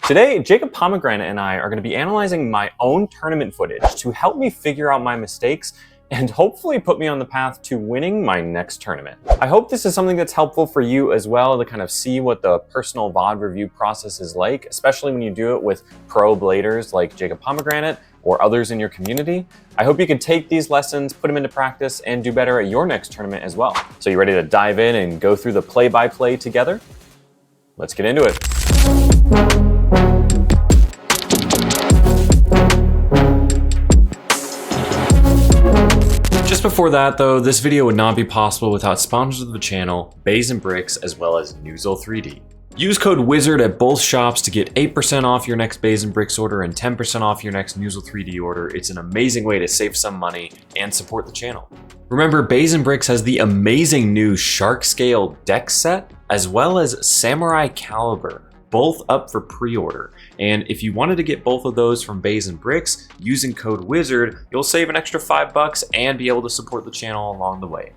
Today, Jacob Pomegranate and I are going to be analyzing my own tournament footage to help me figure out my mistakes and hopefully put me on the path to winning my next tournament. I hope this is something that's helpful for you as well to kind of see what the personal VOD review process is like, especially when you do it with pro bladers like Jacob Pomegranate or others in your community. I hope you can take these lessons, put them into practice, and do better at your next tournament as well. So you ready to dive in and go through the play-by-play together? Let's get into it. Just before that though, this video would not be possible without sponsors of the channel, Bays and Bricks, as well as Newsel 3D. Use code WIZARD at both shops to get 8% off your next Bays and Bricks order and 10% off your next Newsel 3D order. It's an amazing way to save some money and support the channel. Remember, Bays and Bricks has the amazing new Shark Scale deck set, as well as Samurai Caliber, both up for pre-order. And if you wanted to get both of those from Bays and Bricks, using code WIZARD, you'll save an extra $5 and be able to support the channel along the way.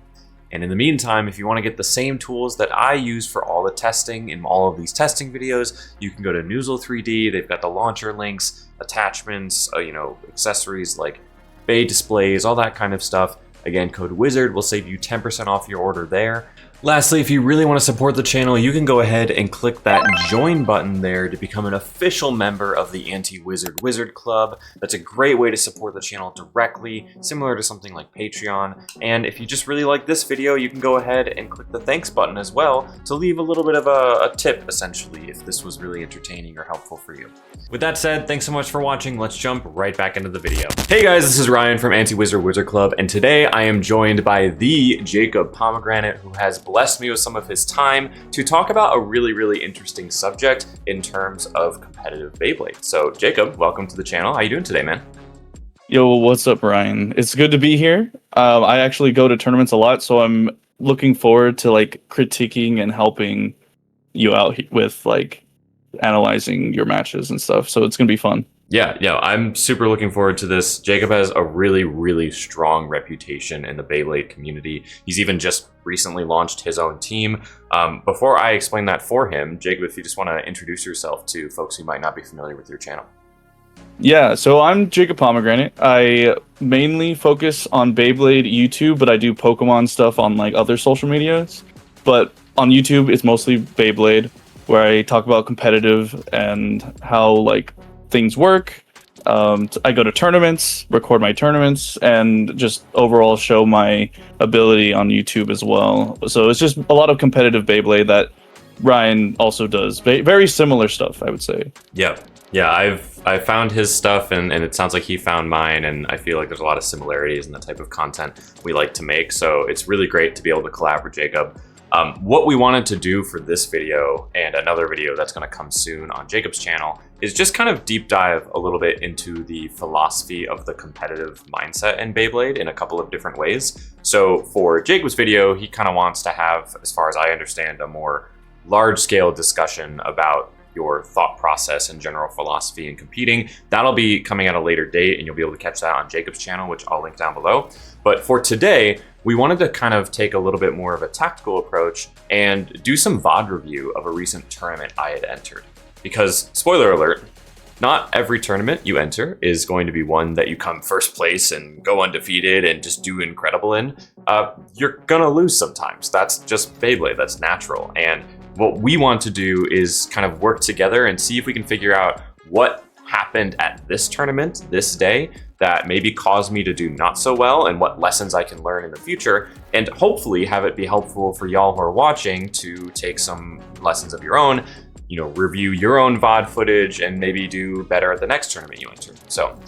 And in the meantime, if you want to get the same tools that I use for all the testing in all of these testing videos, you can go to Newsel 3D. They've got the launcher links, attachments, accessories like bay displays, all that kind of stuff. Again, code WIZARD will save you 10% off your order there. Lastly, if you really want to support the channel, you can go ahead and click that join button there to become an official member of the Anti-Wizard Wizard Club. That's a great way to support the channel directly, similar to something like Patreon. And if you just really like this video, you can go ahead and click the thanks button as well to leave a little bit of a tip, essentially, if this was really entertaining or helpful for you. With that said, thanks so much for watching. Let's jump right back into the video. Hey guys, this is Ryan from Anti-Wizard Wizard Club, and today I am joined by the Jacob Pomegranate, who has blessed me with some of his time to talk about a really interesting subject in terms of competitive Beyblade. So Jacob, welcome to the channel. How you doing today, man? Yo, what's up, Ryan? It's good to be here. I actually go to tournaments a lot, so I'm looking forward to critiquing and helping you out with analyzing your matches and stuff. So it's gonna be fun. Yeah, I'm super looking forward to this. Jacob has a really strong reputation in the Beyblade community. He's even just recently launched his own team. Before I explain that for him, Jacob, if you just want to introduce yourself to folks who might not be familiar with your channel. Yeah, so I'm Jacob Pomegranate. I mainly focus on Beyblade YouTube, but I do Pokemon stuff on other social medias. But on YouTube, it's mostly Beyblade, where I talk about competitive and how things work. I go to tournaments, record my tournaments, and just overall show my ability on YouTube as well. So it's just a lot of competitive Beyblade that Ryan also does. Very similar stuff, I would say. Yeah, I've found his stuff, and it sounds like he found mine, and I feel like there's a lot of similarities in the type of content we like to make. So it's really great to be able to collab with Jacob. What we wanted to do for this video and another video that's going to come soon on Jacob's channel is just kind of deep dive a little bit into the philosophy of the competitive mindset in Beyblade in a couple of different ways. So for Jacob's video, he kind of wants to have, as far as I understand, a more large-scale discussion about your thought process and general philosophy in competing. That'll be coming at a later date, and you'll be able to catch that on Jacob's channel, which I'll link down below. But for today, we wanted to kind of take a little bit more of a tactical approach and do some VOD review of a recent tournament I had entered. Because, spoiler alert, not every tournament you enter is going to be one that you come first place and go undefeated and just do incredible in. You're gonna lose sometimes. That's just Beyblade, that's natural. And what we want to do is kind of work together and see if we can figure out what happened at this tournament this day that maybe caused me to do not so well, and what lessons I can learn in the future, and hopefully have it be helpful for y'all who are watching to take some lessons of your own, review your own VOD footage, and maybe do better at the next tournament you enter. So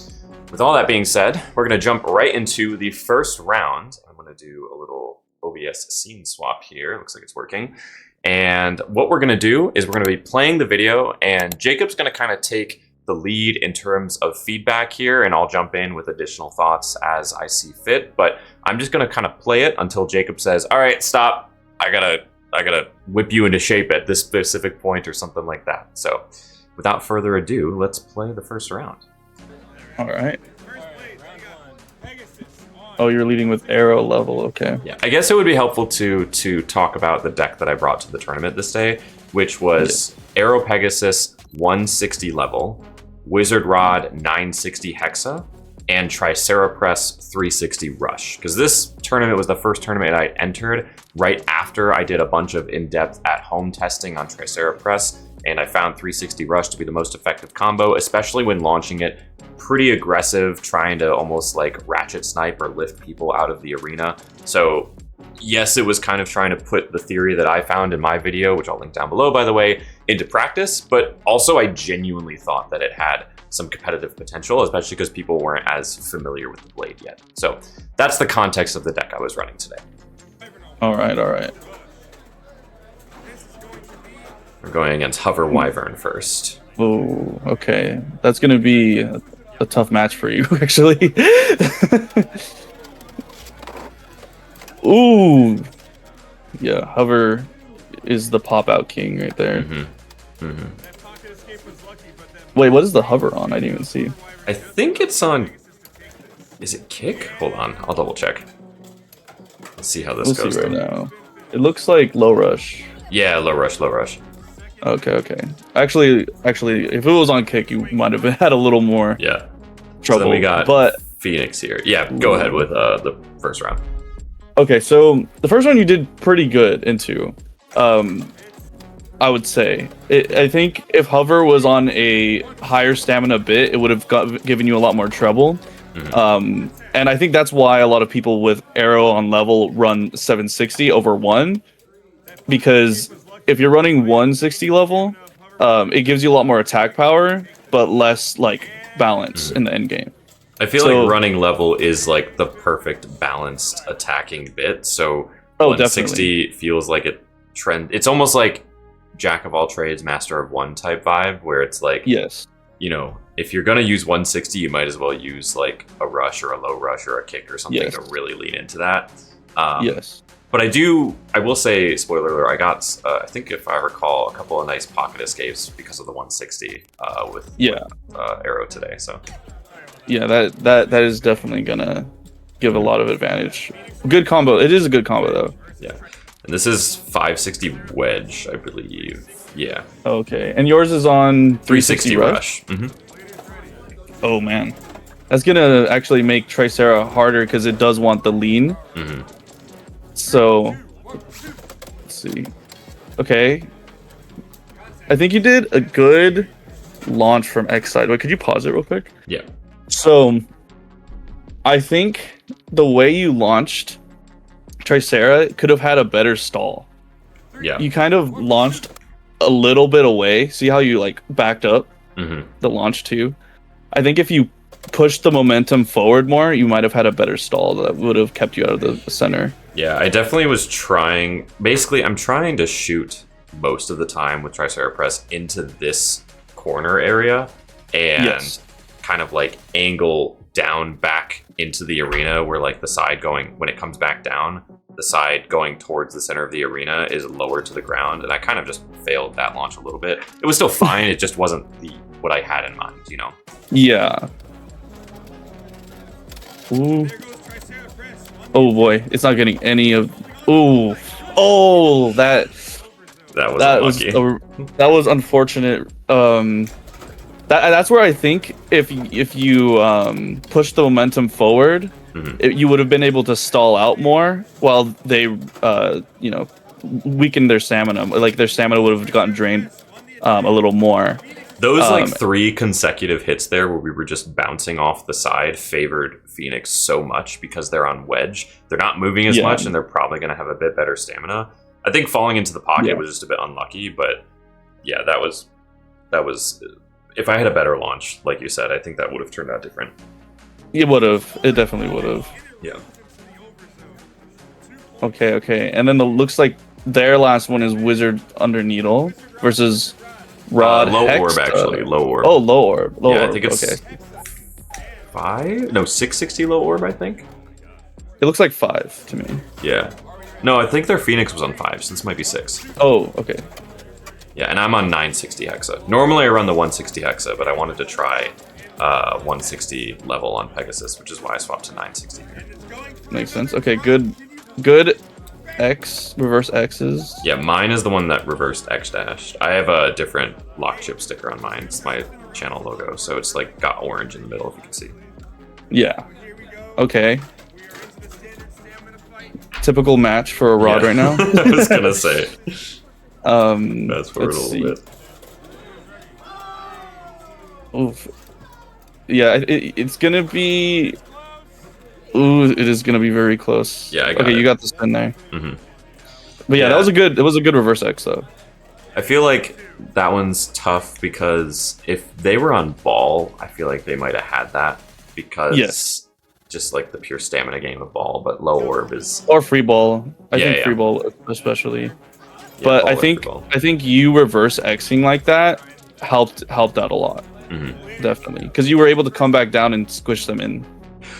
with all that being said, we're gonna jump right into the first round. I'm gonna do a little OBS scene swap here. Looks like it's working. And what we're gonna do is we're gonna be playing the video, and Jacob's gonna kind of take the lead in terms of feedback here, and I'll jump in with additional thoughts as I see fit. But I'm just gonna kind of play it until Jacob says, all right, stop, I gotta whip you into shape at this specific point or something like that. So without further ado, let's play the first round. All right. Oh, you're leading with arrow level, okay. Yeah, I guess it would be helpful to talk about the deck that I brought to the tournament this day, which was Arrow Pegasus, 160 level, Wizard Rod 960 Hexa, and Tricerapress 360 Rush. Because this tournament was the first tournament I entered right after I did a bunch of in-depth at-home testing on Tricerapress, and I found 360 Rush to be the most effective combo, especially when launching it pretty aggressive, trying to almost like ratchet snipe or lift people out of the arena. So yes, it was kind of trying to put the theory that I found in my video, which I'll link down below, by the way, into practice, but also I genuinely thought that it had some competitive potential, especially because people weren't as familiar with the blade yet. So that's the context of the deck I was running today. All right. We're going against Hover Wyvern first. Oh, okay. That's gonna be a tough match for you, actually. Ooh, yeah. Hover is the pop-out king right there. Wait, what is the hover on? I didn't even see. I think it's on. Is it kick? Hold on, I'll double check. Let's see how this goes. See right now. It looks like low rush. Yeah, low rush, low rush. Okay. Actually, if it was on kick, you might have had a little more. Yeah. Trouble. So then we got but Phoenix here. Yeah, go ahead with the first round. Okay, so the first one you did pretty good into. I would say. I think if Hover was on a higher stamina bit, it would have given you a lot more trouble. And I think that's why a lot of people with Arrow on level run 760 over 1. Because if you're running 160 level, it gives you a lot more attack power, but less like balance in the end game. I feel like running level is like the perfect balanced attacking bit. So 160 definitely feels like it's almost like Jack of all trades, master of one type vibe, where it's like, yes, you know, if you're gonna use 160, you might as well use like a rush or a low rush or a kick or something to really lean into that. Yes. But I will say, spoiler alert, I got, I think if I recall, a couple of nice pocket escapes because of the 160 with Arrow today. So yeah, that is definitely gonna give a lot of advantage. Good combo. It is a good combo though. Yeah. And this is 560 wedge, I believe. Yeah. Okay. And yours is on 360 rush? Oh man. That's gonna actually make Tricera harder because it does want the lean. So let's see. Okay. I think you did a good launch from X side. Wait, could you pause it real quick? Yeah. So I think the way you launched Tricera could have had a better stall. Yeah. You kind of launched a little bit away. See how you like backed up the launch too? I think if you pushed the momentum forward more, you might have had a better stall that would have kept you out of the center. Yeah, I definitely was trying. Basically, I'm trying to shoot most of the time with Tricerapress into this corner area and kind of like angle down back into the arena where like the side going, when it comes back down, the side going towards the center of the arena is lower to the ground. And I kind of just failed that launch a little bit. It was still fine. It just wasn't what I had in mind, you know? Yeah. Ooh. Oh boy, it's not getting any of. Ooh. Oh, that was unfortunate. That's where I think if you push the momentum forward, you would have been able to stall out more while they weakened their stamina. Like their stamina would have gotten drained a little more. Those like 3 consecutive hits there where we were just bouncing off the side favored Phoenix so much because they're on wedge. They're not moving as much and they're probably going to have a bit better stamina. I think falling into the pocket was just a bit unlucky, but yeah, that was if I had a better launch, like you said, I think that would have turned out different. It would have. It definitely would have. Yeah. Okay. And then looks like their last one is Wizard Under Needle versus Rod low Hex, orb, actually. Low orb. Oh, low orb. Low orb. I think it's 660 low orb, I think. It looks like 5 to me. Yeah. No, I think their Phoenix was on 5, so this might be 6. Oh, okay. Yeah, and I'm on 960 Hexa. Normally I run the 160 Hexa, but I wanted to try 160 level on Pegasus, which is why I swapped to 960. Makes sense. Okay, good X, reverse X's. Yeah, mine is the one that reversed X dashed. I have a different lock chip sticker on mine. It's my channel logo, so it's like got orange in the middle, if you can see. Yeah. Okay. Typical match for a Rod right now. I was gonna say. That's for a let's little see. bit. Oof. Yeah, it's gonna be. Ooh, it is gonna be very close. Yeah, I got okay, it. you got the spin there. Mhm. But yeah, Yeah. that was a good. It was a good reverse X though. I feel like that one's tough because if they were on ball, I feel like they might have had that because Yes. just like the pure stamina game of ball, but low orb is Or free ball. I Yeah, think yeah. free ball especially. yeah, But ball I or think free ball. you reverse Xing like that helped out a lot. Mhm. Definitely, because you were able to come back down and squish them in.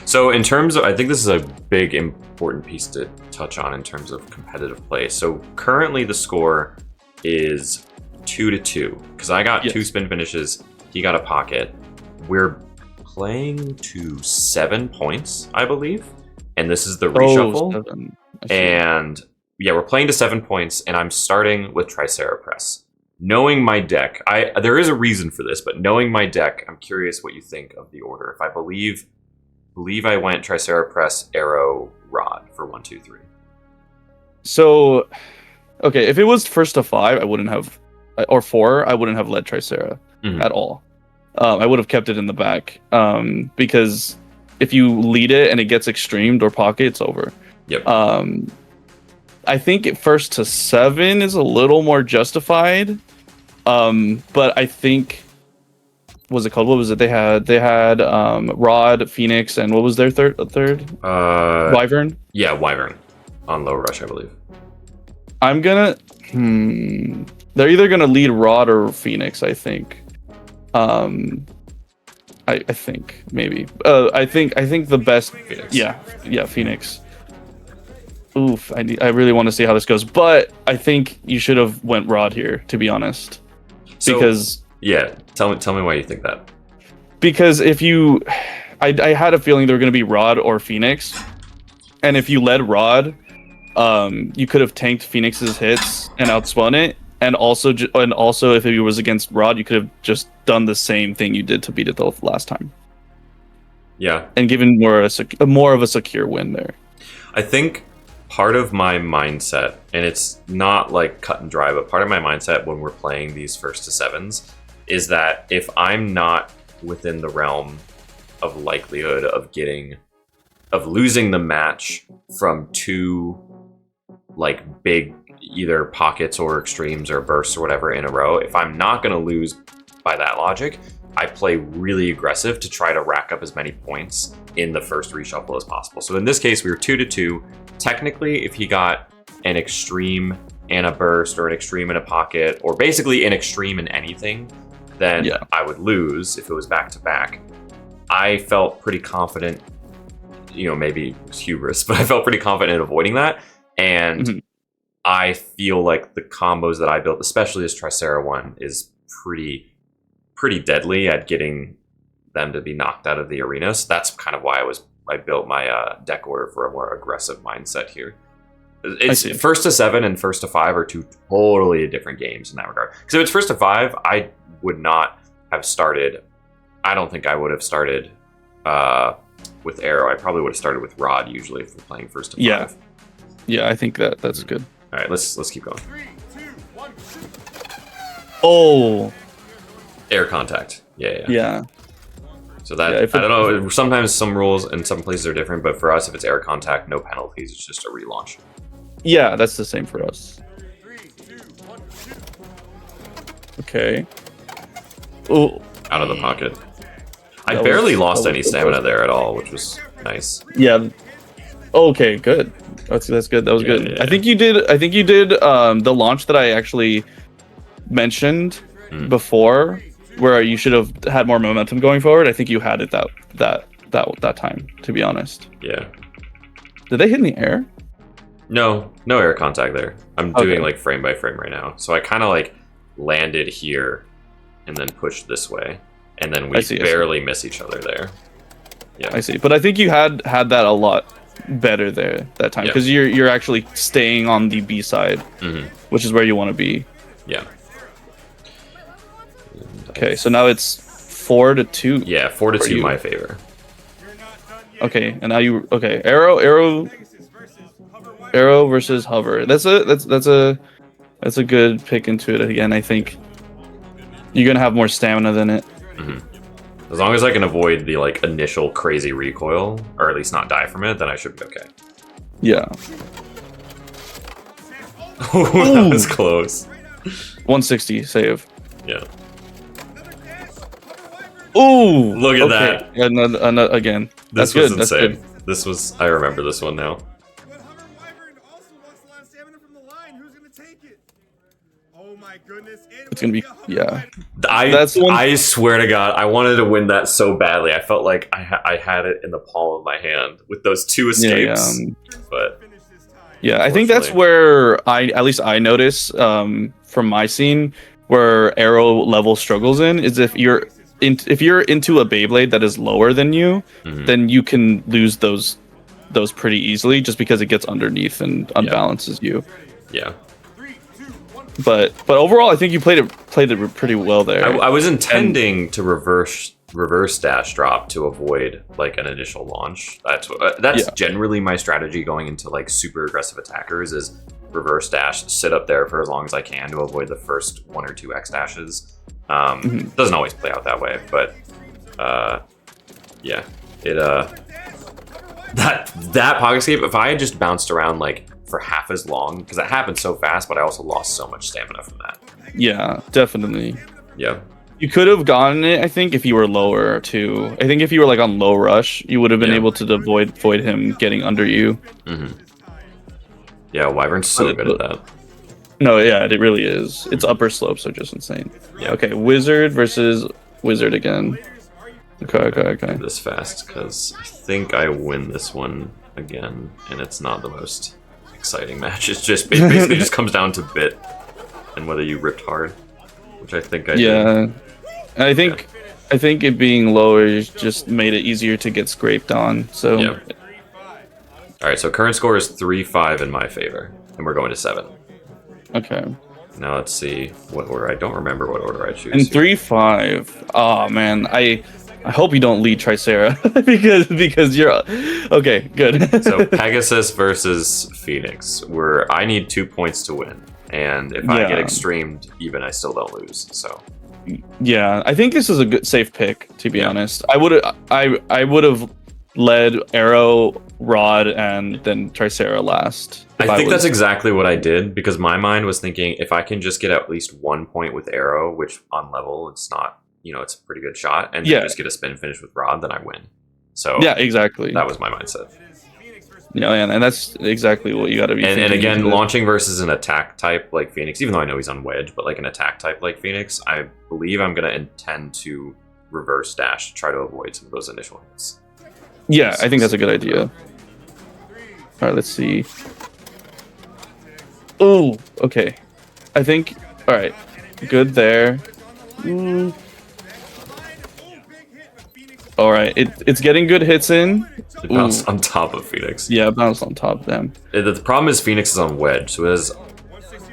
So in terms of, I think this is a big important piece to touch on in terms of competitive play. So currently the score is 2-2 because I got Yes. 2 spin finishes, he got a pocket. We're playing to 7 points, I believe, and this is the reshuffle. 7. I see. And yeah, we're playing to 7 points, and I'm starting with Tricera Press. Knowing my deck, there is a reason for this, but knowing my deck, I'm curious what you think of the order. If I believe I went Tricera Press, Arrow, Rod for 1, 2, 3. So, okay, if it was first to 5, I wouldn't have, or 4, I wouldn't have led Tricera Mhm. at all. I would have kept it in the back because if you lead it and it gets extremed or pocket, it's over. Yep. I think first to 7 is a little more justified, but I think what was it? They had Rod, Phoenix, and what was their third? Wyvern. Yeah, Wyvern on low rush, I believe. I'm gonna. They're either gonna lead Rod or Phoenix. I think. I think maybe. I think the best. Phoenix. Yeah, Phoenix. Oof, I really want to see how this goes, but I think you should have went Rod here, to be honest. So, Because yeah, tell me why you think that. if you, I had a feeling they were going to be Rod or Phoenix, and if you led Rod, you could have tanked Phoenix's hits and outspun it, and also if it was against Rod, you could have just done the same thing you did to beat it the last time, Yeah, and given more of a secure win there. I think part of my mindset, and it's not like cut and dry, but part of my mindset when we're playing these first to 7s is that if I'm not within the realm of likelihood of losing the match from 2 like big either pockets or extremes or bursts or whatever in a row, if I'm not going to lose by that logic, I play really aggressive to try to rack up as many points in the first reshuffle as possible. So in this case, we were 2-2. Technically, if he got an extreme and a burst, or an extreme and a pocket, or basically an extreme in anything, then Yeah. I would lose if it was back to back. I felt pretty confident, maybe it was hubris, but I felt pretty confident in avoiding that. And Mhm. I feel like the combos that I built, especially this Tricera one, is pretty deadly at getting them to be knocked out of the arena. So that's kind of why I built my deck order for a more aggressive mindset here. It's see. first to 7 and first to 5 are 2 totally different games in that regard. Because if it's first to 5, I would not have started. I don't think I would have started with Arrow. I probably would have started with Rod usually if we're playing first to 5. Yeah, I think that's good. All right, let's keep going. 3, 2, 1, shoot. Oh, Air contact. Yeah. yeah. So that, Yeah, if I don't know, sometimes some rules in some places are different, but for us, if it's air contact, no penalties, it's just a relaunch. Yeah, that's the same for us. 3, 2, 1, shoot. Okay. Oh, Out of the pocket. I That barely was- lost that any was- stamina there at all, which was nice. yeah. Okay, good. That's good. That was Yeah, good. yeah. I think you did the launch that I actually mentioned before, where you should have had more momentum going forward. I think you had it that time, to be honest. Yeah. Did they hit in the air? No air contact there. I'm Okay. doing like frame by frame right now. So I kind of like landed here and then pushed this way. And then we I see. barely miss each other there. Yeah. I see. But I think you had that a lot better there that time Yeah. because you're actually staying on the B side, which is where you want to be. Yeah. Okay, so now it's 4-2. Yeah, 4 to for 2 you. my favor. Okay, and now you arrow versus hover. That's a good pick into it again. I think you're gonna have more stamina than it. As long as I can avoid the like initial crazy recoil, or at least not die from it, then I should be okay. Yeah. Oh, that was close. 160 save. Yeah. Ooh, Look at that. Another, again. This That's was good. That's insane. good. This was. I remember this one now. But Hover Wyvern also lost a lot of stamina from the line. Who's gonna take it? Oh my goodness! It's gonna be yeah. That's the one- I swear to God, I wanted to win that so badly. I felt like I had it in the palm of my hand with those 2 escapes. But Yeah, I think that's where at least I notice from my scene where arrow level struggles is if you're into a Beyblade that is lower than you, then you can lose those pretty easily just because it gets underneath and unbalances you. Yeah. But overall, I think you played it pretty well there. I was intending to reverse dash drop to avoid like an initial launch. That's generally my strategy going into like super aggressive attackers is reverse dash, sit up there for as long as I can to avoid the first 1 or 2 X dashes. Doesn't always play out that way, but yeah, it that pocket escape. If I had just bounced around like for half as long, because that happened so fast, but I also lost so much stamina from that. Yeah, definitely. Yeah. You could have gotten it, I think, if you were lower too. I think if you were like on low rush, you would have been able to avoid him getting under you. Yeah, Wyvern's so good at that. No, yeah, it really is. Its upper slopes are just insane. Yeah. Okay, Wizard versus Wizard again. Okay. This fast because I think I win this one again, and it's not the most exciting match. It basically just comes down to bit and whether you ripped hard, which I think I did. Yeah, I think it being lower just made it easier to get scraped on. So Yeah. All right, so current score is 3-5 in my favor, and we're going to 7. Okay. Now let's see what order. I don't remember what order I choose. And 3-5. Oh man, I hope you don't lead Tricera because you're okay. Good. So Pegasus versus Phoenix, where I need 2 points to win, and if I get extremed, even I still don't lose. So yeah, I think this is a good safe pick. To be honest, I would have led Arrow, Rod, and then Tricera last. I think that's exactly what I did, because my mind was thinking if I can just get at least 1 point with Arrow, which on level it's not, it's a pretty good shot, and then just get a spin finish with Rod, then I win. So yeah, exactly. That was my mindset. Yeah, and that's exactly what you got to be. And again, launching versus an attack type like Phoenix, even though I know he's on Wedge, but like an attack type like Phoenix, I believe I'm going to intend to reverse dash to try to avoid some of those initial hits. Yeah, I think that's a good idea. All right, let's see. Oh, okay. I think. All right, good there. All right, it's getting good hits in. It bounced on top of Phoenix. Yeah, it bounced on top of them. The problem is Phoenix is on Wedge, so it has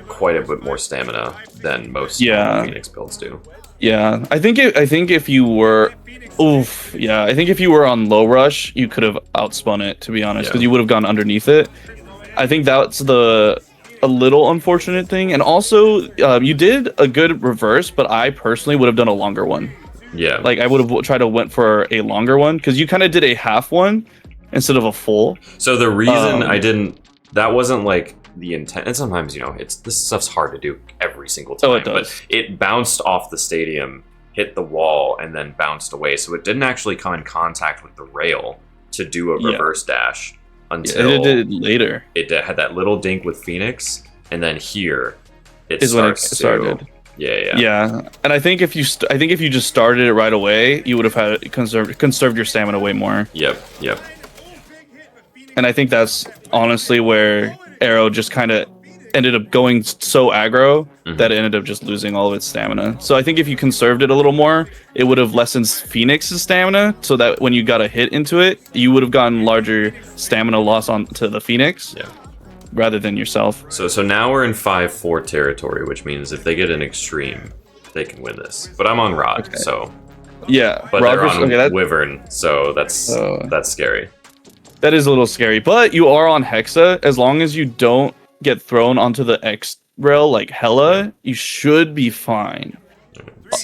quite a bit more stamina than most Phoenix builds do. Yeah, I think if you were, I think if you were on low rush, you could have outspun it, to be honest, because you would have gone underneath it. I think that's a little unfortunate thing, and also you did a good reverse, but I personally would have done a longer one. Yeah, like I would have tried to went for a longer one because you kind of did a half one instead of a full. So the reason I didn't, that wasn't like the intent, and sometimes this stuff's hard to do every single time. Oh, it does. But it bounced off the stadium, hit the wall, and then bounced away. So it didn't actually come in contact with the rail to do a reverse dash until it did later. It had that little dink with Phoenix, and then here it is when it started. Yeah, and I think if you just started it right away, you would have had conserved your stamina way more. Yep. And I think that's honestly where Arrow just kind of ended up going so aggro that it ended up just losing all of its stamina. So I think if you conserved it a little more, it would have lessened Phoenix's stamina, so that when you got a hit into it, you would have gotten larger stamina loss onto the Phoenix. Yeah. Rather than yourself. So now we're in 5-4 territory, which means if they get an extreme, they can win this. But I'm on Rod, so yeah. But Rod they're on versus, Wyvern, so that's scary. That is a little scary, but you are on Hexa. As long as you don't get thrown onto the X rail like hella, you should be fine.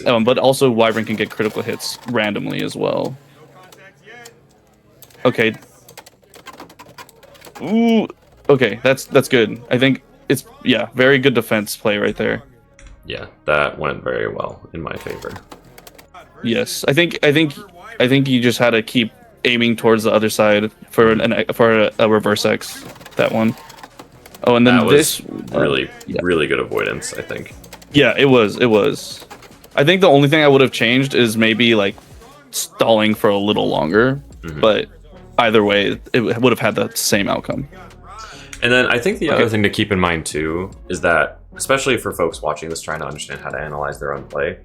But also Wyvern can get critical hits randomly as well. Okay. Ooh. Okay, that's good. I think it's very good defense play right there. Yeah, that went very well in my favor. Yes, I think you just had to keep aiming towards the other side for a reverse X. That one. Oh, and then that was this really good avoidance, I think. Yeah, it was. I think the only thing I would have changed is maybe like stalling for a little longer, but either way, it would have had the same outcome. And then I think the other thing to keep in mind too is that, especially for folks watching this trying to understand how to analyze their own play,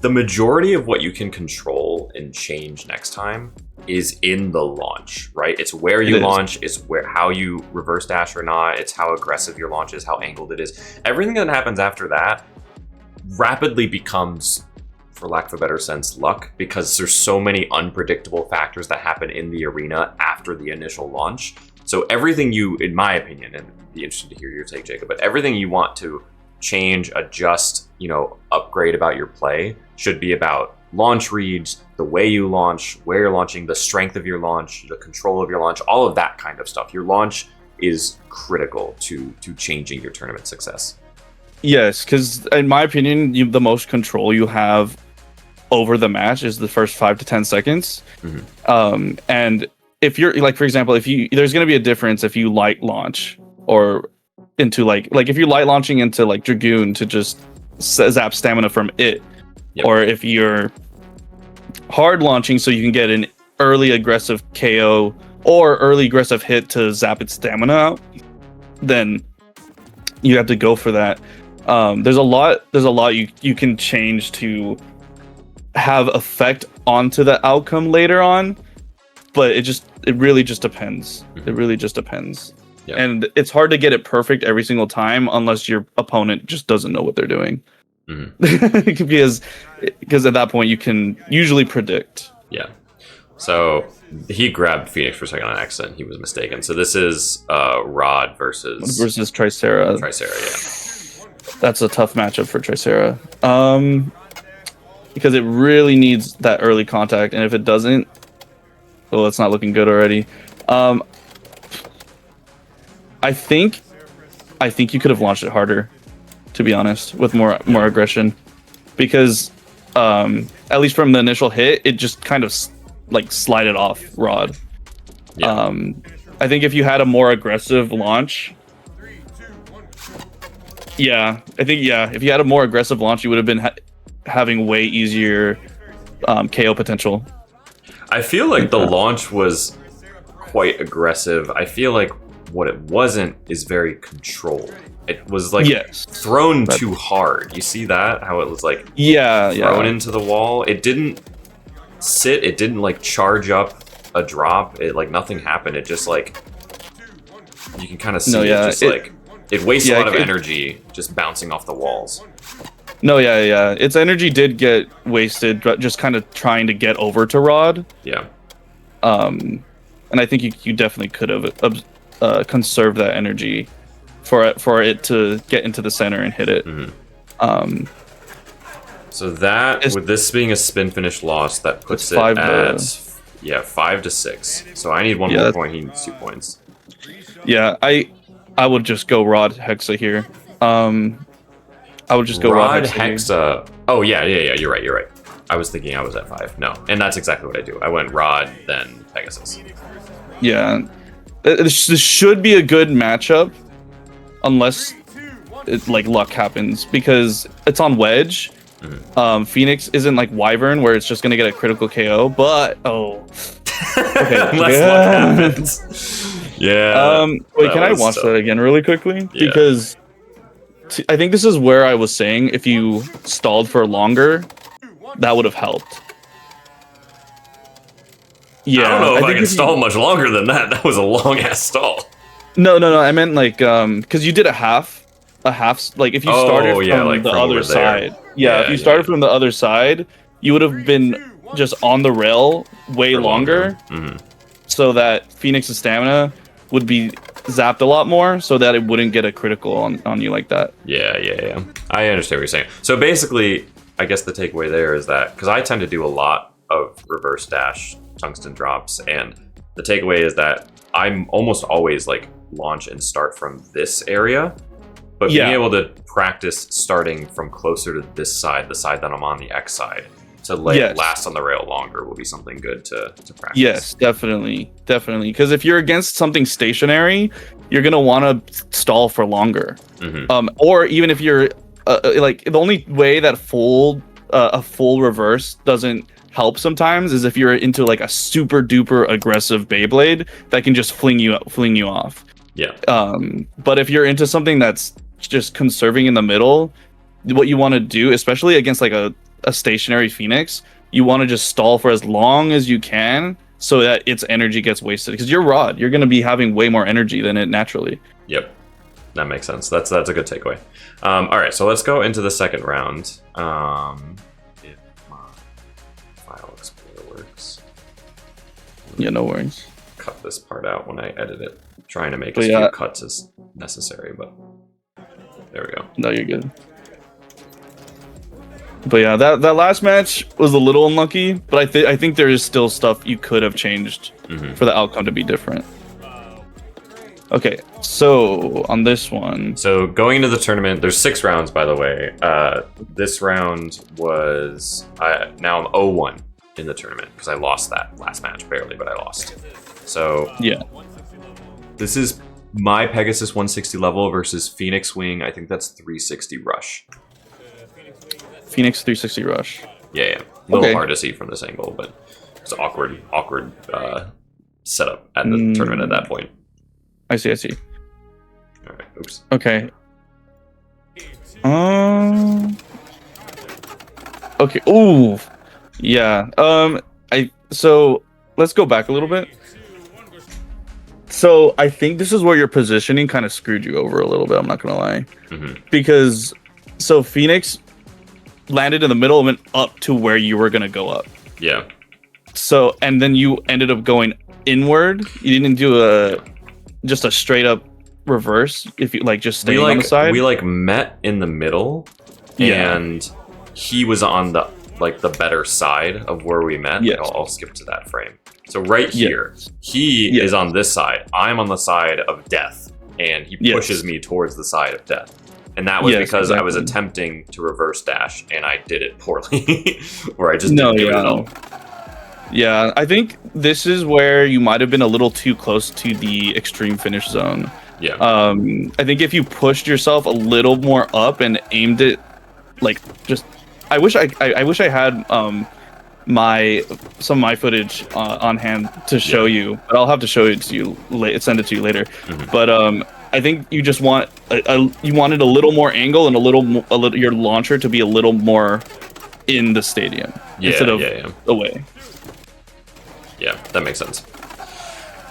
the majority of what you can control and change next time is in the launch, right? It's where you launch, it's how you reverse dash or not, it's how aggressive your launch is, how angled it is. Everything that happens after that rapidly becomes, for lack of a better sense, luck, because there's so many unpredictable factors that happen in the arena after the initial launch. So everything you, in my opinion, and it'd be interesting to hear your take, Jacob, but everything you want to change, adjust, upgrade about your play should be about launch reads, the way you launch, where you're launching, the strength of your launch, the control of your launch, all of that kind of stuff. Your launch is critical to changing your tournament success. Yes, because in my opinion, the most control you have over the match is the first 5 to 10 seconds. And if you're like, for example, there's going to be a difference if you light launch or into like if you're light launching into like Dragoon to just zap stamina from it, or if you're hard launching so you can get an early aggressive KO or early aggressive hit to zap its stamina out, then you have to go for that. There's a lot you can change to have effect onto the outcome later on, but it really just depends. It really just depends. And it's hard to get it perfect every single time unless your opponent just doesn't know what they're doing. because at that point you can usually predict. So he grabbed Phoenix for a second on accident. He was mistaken. So this is Rod versus Tricera. That's a tough matchup for Tricera. Because it really needs that early contact, and if it doesn't, it's not looking good already. I think you could have launched it harder, to be honest, with more aggression, because at least from the initial hit, it just kind of like slided off Rod. I think if you had a more aggressive launch, if you had a more aggressive launch, you would have been having way easier KO potential. I feel like the launch was quite aggressive. I feel like what it wasn't is very controlled. It was like thrown too hard. You see that? How it was like thrown into the wall. It didn't sit. It didn't like charge up a drop. It like nothing happened. It just like you can kind of see it wastes a lot of energy just bouncing off the walls. Its energy did get wasted just kind of trying to get over to Rod. And I think you definitely could have conserved that energy for it to get into the center and hit it. So that, with this being a spin finish loss, that puts it at 5 to 6. So I need one more point. He needs 2 points. I would just go Rod Hexa here. I would just go Rod Hexa. Oh yeah. You're right. I was thinking I was at 5. No, and that's exactly what I do. I went Rod, then Pegasus. This should be a good matchup, unless luck happens, because it's on Wedge. Phoenix isn't like Wyvern where it's just gonna get a critical KO, but unless luck happens. Yeah. Wait, that can I was watch so- that again really quickly? Yeah. Because I think this is where I was saying if you stalled for longer, that would have helped. Yeah, I don't know if I think can if you- stall much longer than that. That was a long ass stall. No. I meant like because you did a half. Like if you Oh, started yeah, from like the from other over there. side. Yeah, if Yeah, you started yeah. from the other side, you would have been just on the rail way For longer, Mhm. so that Phoenix's stamina would be zapped a lot more, so that it wouldn't get a critical on you like that. Yeah. I understand what you're saying. So basically, I guess the takeaway there is that because I tend to do a lot of reverse dash tungsten drops, and the takeaway is that I'm almost always like launch and start from this area, but being Yeah. able to practice starting from closer to this side, the side that I'm on, the X side, to Yes. last on the rail longer will be something good to practice. Yes, definitely. Because if you're against something stationary, you're gonna want to stall for longer. Mhm. Or even if you're like the only way that a full reverse doesn't help sometimes is if you're into like a super duper aggressive Beyblade that can just fling you off. Yeah. But if you're into something that's just conserving in the middle, what you want to do, especially against like a stationary Phoenix, you want to just stall for as long as you can so that its energy gets wasted. Because your rod, you're going to be having way more energy than it naturally. Yep. That makes sense. That's a good takeaway. All right, so let's go into the second round. If my file explorer works. Yeah, no worries. Cut this part out when I edit it. Trying to make But as yeah. few cuts as necessary, but there we go. No, you're good. But yeah, that last match was a little unlucky, but I think there is still stuff you could have changed Mhm. for the outcome to be different. Okay, so on this one, So going into the tournament, there's 6 rounds, by the way. This round was now I'm 0-1 in the tournament because I lost that last match barely, but I lost. So yeah, this is my Pegasus 160 level versus Phoenix Wing. I think that's 360 Rush. Phoenix 360 Rush. Yeah. A little Okay. hard to see from this angle, but it's awkward setup at the tournament at that point. I see. All right. Oops. Okay. Okay. Ooh. Yeah. So let's go back a little bit. So I think this is where your positioning kind of screwed you over a little bit. I'm not gonna lie, Mhm. because so Phoenix landed in the middle and went up to where you were gonna go up. Yeah. So and then you ended up going inward. You didn't do just a straight up reverse. If you like just staying on the side. We met in the middle, Yeah. and he was on the better side of where we met. Yes. I'll skip to that frame. So right Yes. here, he Yes. is on this side. I'm on the side of death, and he Yes. pushes me towards the side of death. And that was Yes, because I was exactly. attempting to reverse dash, and I did it poorly, or I just No, didn't do it yeah. at all. Yeah, I think this is where you might have been a little too close to the extreme finish zone. Yeah. I think if you pushed yourself a little more up and aimed it, like just, I wish I had some of my footage on hand to show you, but I'll have to show it to you, send it to you later. Mhm. But I think you just want you wanted a little more angle and a little your launcher to be a little more in the stadium instead of yeah. away. Yeah, that makes sense.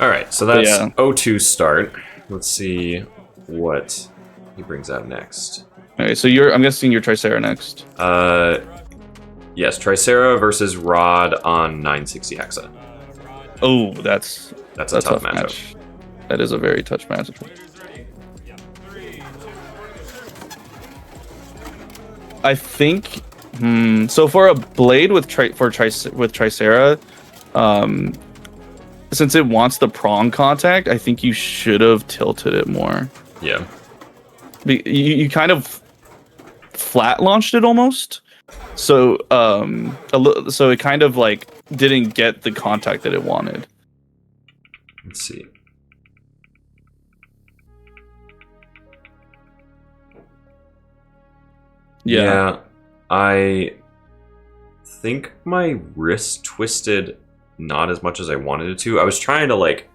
All right, so that's yeah. 0-2 start. Let's see what he brings out next. Okay, so I'm guessing you're Tricera next. Yes, Tricera versus Rod on 960 Hexa. Oh, that's a a tough matchup. match. That is a very tough matchup. I think. So for a blade with Tricera, since it wants the prong contact, I think you should have tilted it more. Yeah. You kind of flat launched it almost, so so it kind of like didn't get the contact that it wanted. Let's see. Yeah. I think my wrist twisted not as much as I wanted it to. I was trying to like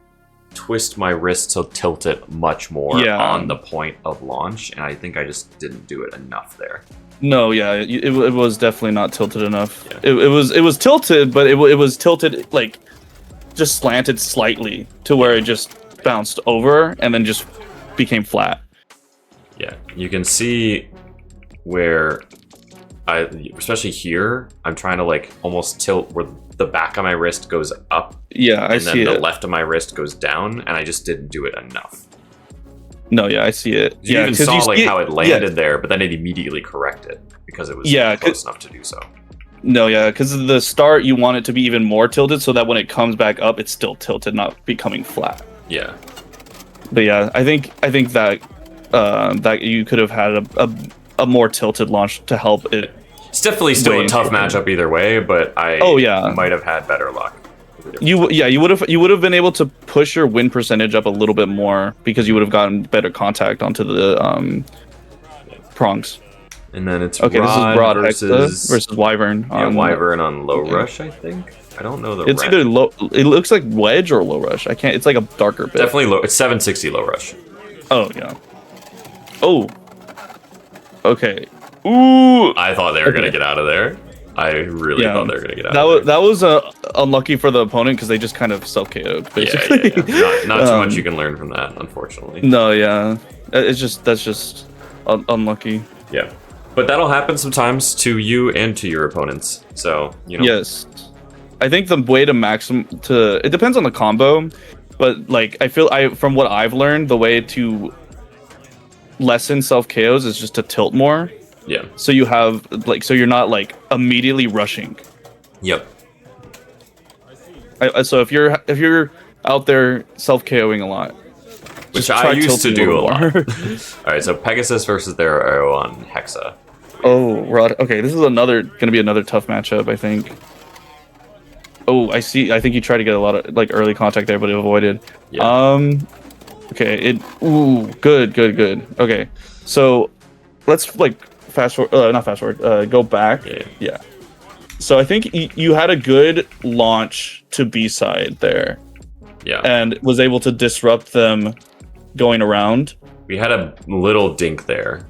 twist my wrist to tilt it much more Yeah. on the point of launch, and I think I just didn't do it enough there. No, yeah, it was definitely not tilted enough. Yeah. It was tilted, but it was tilted like just slanted slightly to where it just bounced over and then just became flat. Yeah, you can see where especially here, I'm trying to like almost tilt where the back of my wrist goes up. Yeah, I and see then the it. left of my wrist goes down, and I just didn't do it enough. No, yeah, I see it. You Yeah, even 'cause saw you like see how it- it landed there, but then it immediately corrected because it was close enough to do so. No, yeah, because the start you want it to be even more tilted so that when it comes back up, it's still tilted, not becoming flat. Yeah. But yeah, I think that that you could have had a more tilted launch to help it. It's definitely still Way a tough improved. matchup either way, but I might have had better luck. You would have been able to push your win percentage up a little bit more because you would have gotten better contact onto the prongs. And then it's Okay, this is Rod versus versus Wyvern. Wyvern on low okay. rush, I think. I don't know the It's rank. either low. It looks like wedge or low rush. I can't. It's like a darker bit. Definitely low. It's 760 low rush. Oh yeah. Oh. Okay. Ooh. I thought they were gonna Okay. get out of there. I really Yeah. thought they were gonna get out. of there. That was unlucky for the opponent because they just kind of self KO'd basically. Not too much you can learn from that, unfortunately. No, yeah. That's just unlucky. Yeah, but that'll happen sometimes to you and to your opponents. So Yes. I think the way to it depends on the combo, but like from what I've learned, the way to lessen self KOs is just to tilt more. Yeah. So you have so you're not like immediately rushing. Yep. So if you're out there self KOing a lot, Which just I try used to tilting do a little lot. more. All right, so Pegasus versus their arrow on Hexa. Oh, Rod. Okay, this is gonna be another tough matchup, I think. Oh, I see. I think you tried to get a lot of like early contact there, but it avoided. Yeah. Okay. Ooh. Good. Okay. So, let's like fast forward. Not fast forward. Go back. Yeah. So I think you had a good launch to B side there, Yeah. and was able to disrupt them going around. We had a little dink there.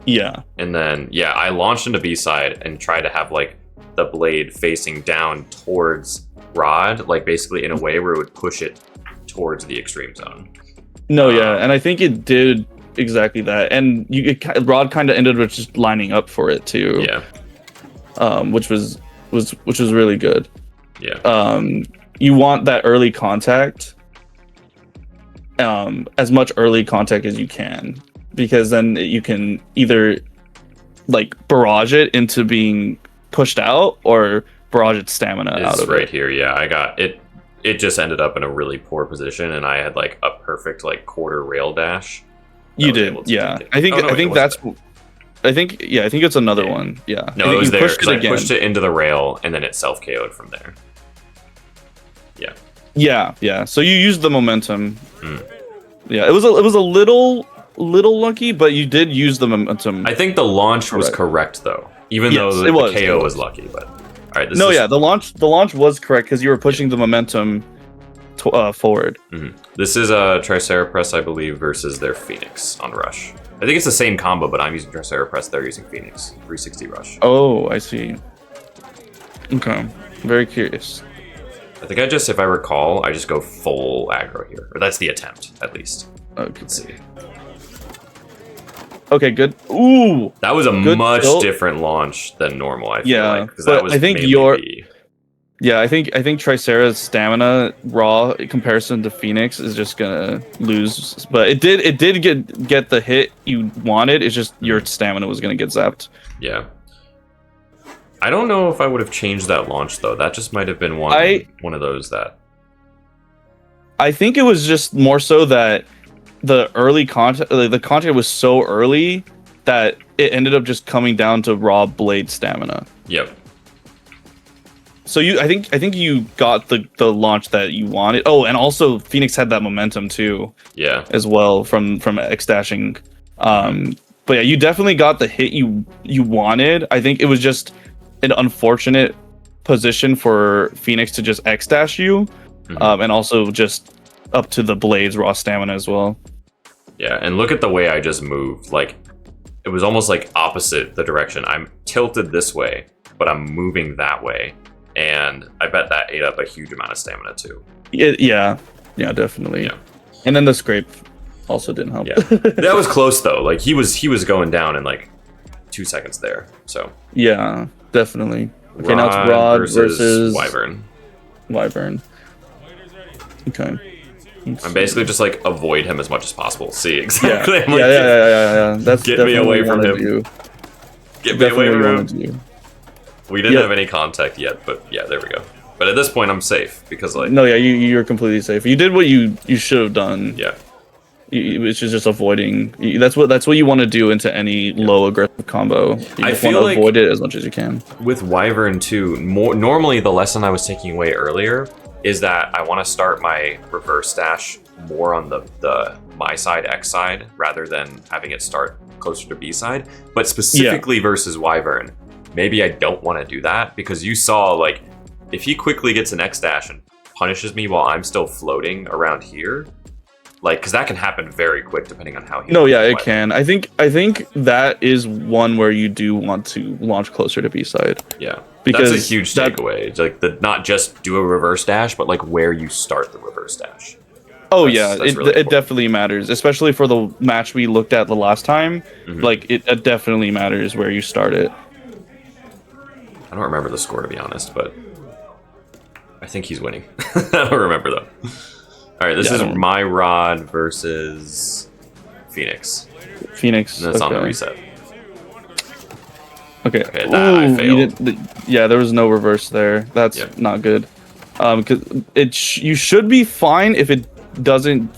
Yeah. And then, I launched into B side and tried to have like the blade facing down towards Rod, like basically in a way where it would push it towards the extreme zone. No, yeah, and I think it did exactly that, and Rod kind of ended up just lining up for it too. Yeah. Which was really good. Yeah. You want that early contact, as much early contact as you can, because then you can either like barrage it into being pushed out or barrage its stamina out It's of right it. here. Yeah, I got it. It just ended up in a really poor position, and I had like a perfect like quarter rail dash. You was able did, to yeah. take it. I think Oh, no, I it think wasn't that's. I think it's another one. Yeah. I No, think it was you there pushed because I again. pushed it into the rail, and then it self KO'd from there. Yeah. Yeah. So you used the momentum. Mm. Yeah, it was a little lucky, but you did use the momentum. I think the launch was correct though, even Yes, though it was, the KO it was was. lucky. But all right, this No, is, yeah, the launch was correct because you were pushing the momentum forward. This is a Triceratops, I believe, versus their Phoenix on Rush. I think it's the same combo, but I'm using Triceratops, they're using Phoenix. 360 Rush. Oh, I see. Okay, very curious. I think if I recall, I just go full aggro here. Or that's the attempt, at least. Okay. Let's see. Okay, good. Ooh. That was a Good much tilt. different launch than normal, I feel Yeah, like. Because but that was I think mainly your- the- Yeah, I think Tricera's stamina raw in comparison to Phoenix is just gonna lose. But it did get the hit you wanted. It's just your stamina was gonna get zapped. Yeah. I don't know if I would have changed that launch, though. That just might have been one of those that... I think it was just more so that the early contact, the contact was so early that it ended up just coming down to raw blade stamina. Yep. So I think you got the launch that you wanted. Oh, and also Phoenix had that momentum too, Yeah. as well from X dashing. But yeah, you definitely got the hit you wanted. I think it was just an unfortunate position for Phoenix to just X dash you, and also just up to the blade's raw stamina as well. Yeah, and look at the way I just moved. Like, it was almost like opposite the direction. I'm tilted this way, but I'm moving that way. And I bet that ate up a huge amount of stamina too. Yeah, definitely. Yeah. And then the scrape also didn't help. Yeah, that was close though. Like he was going down in like 2 seconds there. So yeah, definitely. Okay, now it's Rod versus Wyvern. Okay. I'm basically just like avoid him as much as possible. See, exactly. Yeah, yeah. That's get me away from him. Get me away from him. We didn't have any contact yet, but yeah, there we go. But at this point, I'm safe because like. No, yeah, you're completely safe. You did what you should have done. Yeah. Which is just avoiding. That's what you want to do into any low aggressive combo. You just want to avoid it as much as you can. With Wyvern too, normally the lesson I was taking away earlier is that I want to start my reverse dash more on the my side X side rather than having it start closer to B side. But specifically versus Wyvern, maybe I don't want to do that because you saw like if he quickly gets an X dash and punishes me while I'm still floating around here, like because that can happen very quick depending on how he. No, yeah, it can. I think that is one where you do want to launch closer to B side. Yeah. Because that's a huge takeaway. It's like not just do a reverse dash, but like where you start the reverse dash. Oh that's it definitely matters, especially for the match we looked at the last time. Mm-hmm. Like it definitely matters where you start it. I don't remember the score to be honest, but I think he's winning. I don't remember though. All right, this is My Rod versus Phoenix. And that's on the reset. Okay. That I failed. Yeah, there was no reverse there. That's not good. Because you should be fine if it doesn't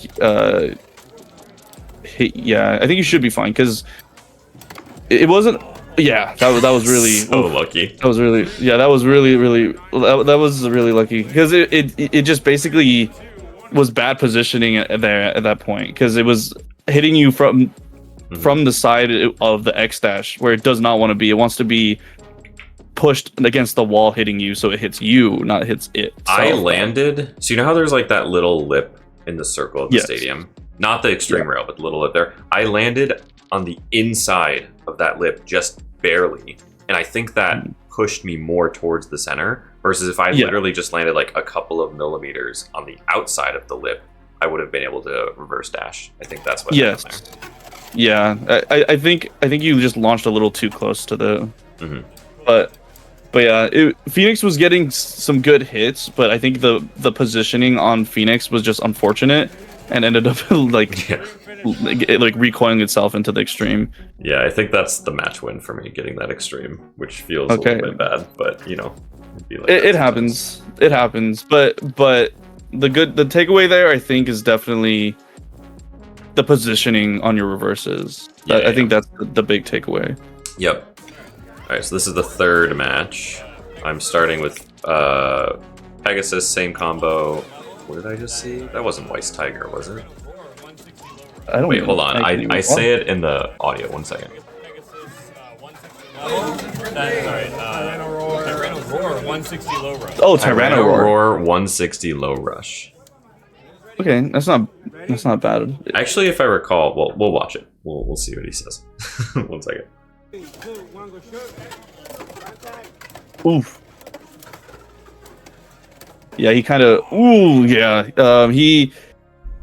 hit. Yeah, I think you should be fine because it wasn't. Yeah, that was really so lucky. That was really that was really lucky because it just basically was bad positioning there at that point because it was hitting you from the side of the X dash where it does not want to be. It wants to be pushed against the wall hitting you so it hits you, not hits it. I landed. So you know how there's like that little lip in the circle of the stadium? Not the extreme rail, but the little lip there. I landed on the inside of that lip just barely. And I think that pushed me more towards the center versus if I literally just landed like a couple of millimeters on the outside of the lip, I would have been able to reverse dash. I think that's what happened there. Yeah, I think you just launched a little too close to the. But yeah, Phoenix was getting some good hits, but I think the positioning on Phoenix was just unfortunate and ended up like recoiling itself into the extreme. Yeah, I think that's the match win for me, getting that extreme, which feels a little bit bad, but you know, it happens. It happens, but the takeaway there I think is definitely the positioning on your reverses. I think that's the big takeaway. Yep. All right, so this is the third match. I'm starting with Pegasus, same combo. What did I just see? That wasn't Weiss Tiger, was it? Wait, hold on. I say it in the audio. 1 second. Tyranno Roar 160 low rush. Oh, Tyranno Roar 160 low rush. Okay, that's not bad. Actually, if I recall, well, we'll watch it. We'll see what he says. 1 second. Oof. Yeah, he kind of. Ooh, yeah.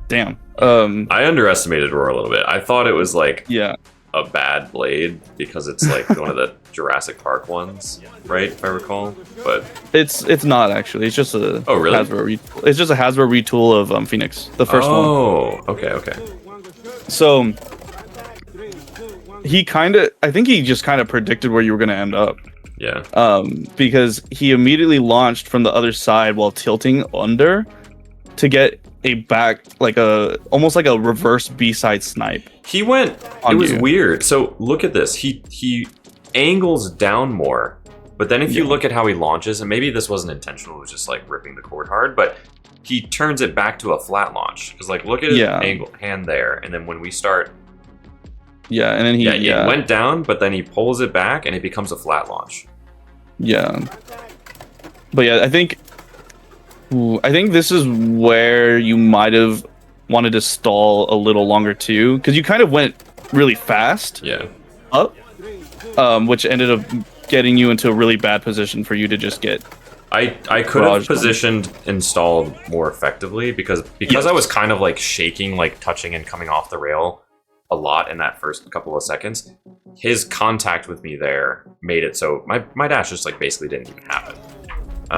Damn. I underestimated Roar a little bit. I thought it was like a bad blade because it's like one of the Jurassic Park ones, right? If I recall, but it's not actually. It's just a really? It's just a Hasbro retool of Phoenix, the first one. Oh, okay. So I think he just kind of predicted where you were going to end up. Yeah. Because he immediately launched from the other side while tilting under to get a back, almost like a reverse B-side snipe. He went. It was weird. So look at this. He angles down more, but then if you look at how he launches, and maybe this wasn't intentional, it was just like ripping the cord hard, but he turns it back to a flat launch. Because like look at his angle hand there, and then when we start. Yeah, and then he went down, but then he pulls it back, and it becomes a flat launch. Yeah, but yeah, I think Ooh, I think this is where you might have wanted to stall a little longer too, because you kind of went really fast Yeah. up, which ended up getting you into a really bad position for you to just get. I could have Barraged positioned installed more effectively because Yes. I was kind of like shaking, like touching and coming off the rail a lot in that first couple of seconds. His contact with me there made it so my dash just like basically didn't even happen.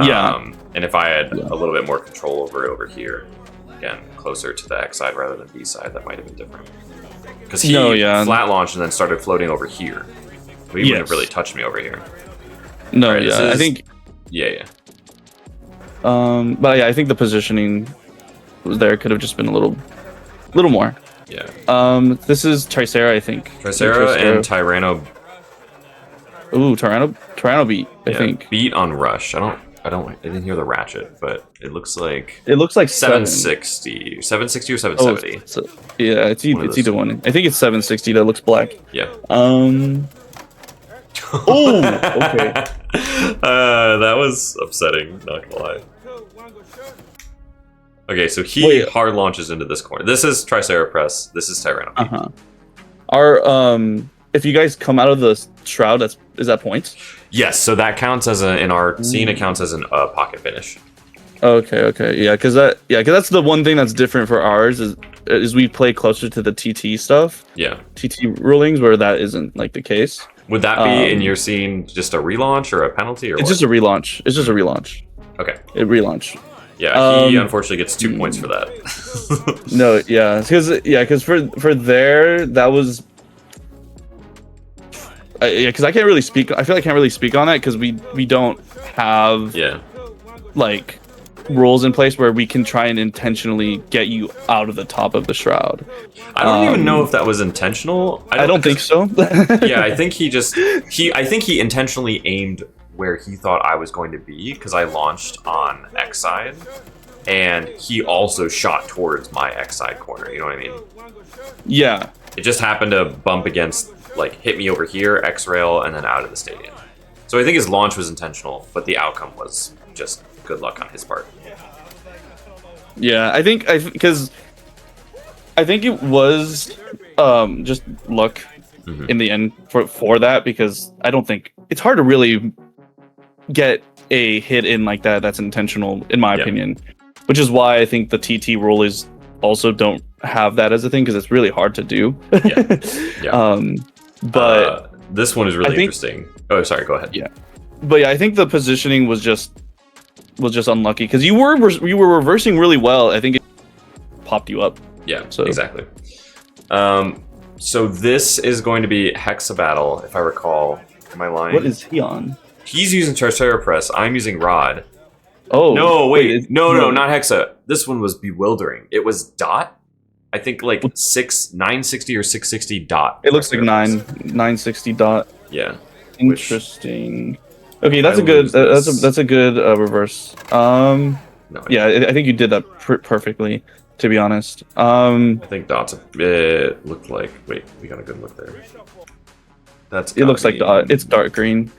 Yeah. And if I had a little bit more control over it over here, again, closer to the X side rather than B side, that might have been different. Because he flat launched and then started floating over here. So he wouldn't have really touched me over here. No, Right, I think. Yeah. But yeah, I think the positioning was there could have just been a little more. Yeah. This is Tricera, I think. Tricera and Tyranno. Ooh, Tyranno beat, I think. Beat on rush. I didn't hear the ratchet, but it looks like It looks like 760. 760 or 770. Yeah, it's either one. I think it's 760 that looks black. Yeah. Oh, okay. That was upsetting, not gonna lie. Okay, so he hard launches into this corner. This is Tricera press. This is Tyranno. If you guys come out of the shroud, is that points? Yes, so that counts as in our scene. It counts as an pocket finish. Okay, yeah, because that's the one thing that's different for ours is we play closer to the TT stuff. Yeah, TT rulings where that isn't like the case. Would that be in your scene just a relaunch or a penalty or? It's just a relaunch. It's just a relaunch. Okay. It relaunch. Yeah, he unfortunately gets 2 points for that. No, yeah, because for there that was. Because I can't really speak. I feel like I can't really speak on that because we don't have like rules in place where we can try and intentionally get you out of the top of the shroud. I don't even know if that was intentional. I don't think so. Yeah, I think he intentionally aimed where he thought I was going to be because I launched on X side, and he also shot towards my X side corner. You know what I mean? Yeah. It just happened to bump against, like, hit me over here, X rail, and then out of the stadium. So I think his launch was intentional, but the outcome was just good luck on his part. Yeah, I think it was just luck in the end for that, because I don't think it's hard to really get a hit in like that that's intentional, in my opinion, which is why I think the TT rule is also don't have that as a thing, because it's really hard to do. But this one is really interesting. Oh, sorry, go ahead. But yeah, I think the positioning was just unlucky because you were reversing really well. I think it popped you up. Yeah, so exactly. So this is going to be Hexa Battle, if I recall. Am I lying? What is he on? He's using Tricera Press. I'm using Rod. Oh no! Wait, no, not Hexa. This one was bewildering. It was Dot. I think like 960 or 660 Dot. It looks like 960 Dot. Yeah. Interesting. Okay, that's a good reverse. I think you did that perfectly, to be honest. I think Dot's it looked like. Wait, we got a good look there. It looks like Dot. It's dark green,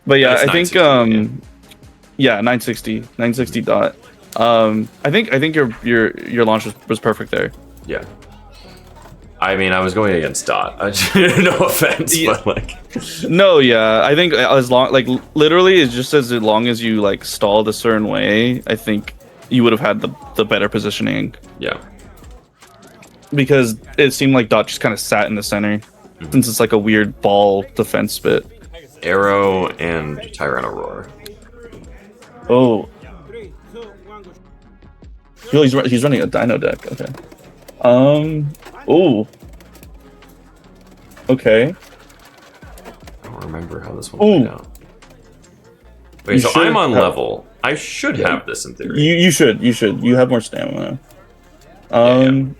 but yeah, I think 960 Dot. I think your launch was perfect there. Yeah. I mean, I was going against Dot. No offense, but like. No, yeah. I think as long, like, literally, it's just as long as you like stalled a certain way, I think you would have had the better positioning. Yeah. Because it seemed like Dot just kind of sat in the center, since it's like a weird ball defense bit. Arrow and Tyranno Roar. Oh. He's running a Dino deck. Okay. Oh. Okay. I don't remember how this one went out. Wait, so I'm on level. I should have this in theory. You should. You have more stamina. Can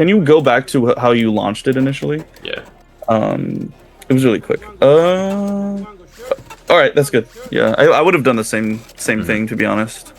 you go back to how you launched it initially? Yeah. It was really quick. All right, that's good. Yeah, I would have done the same thing, to be honest.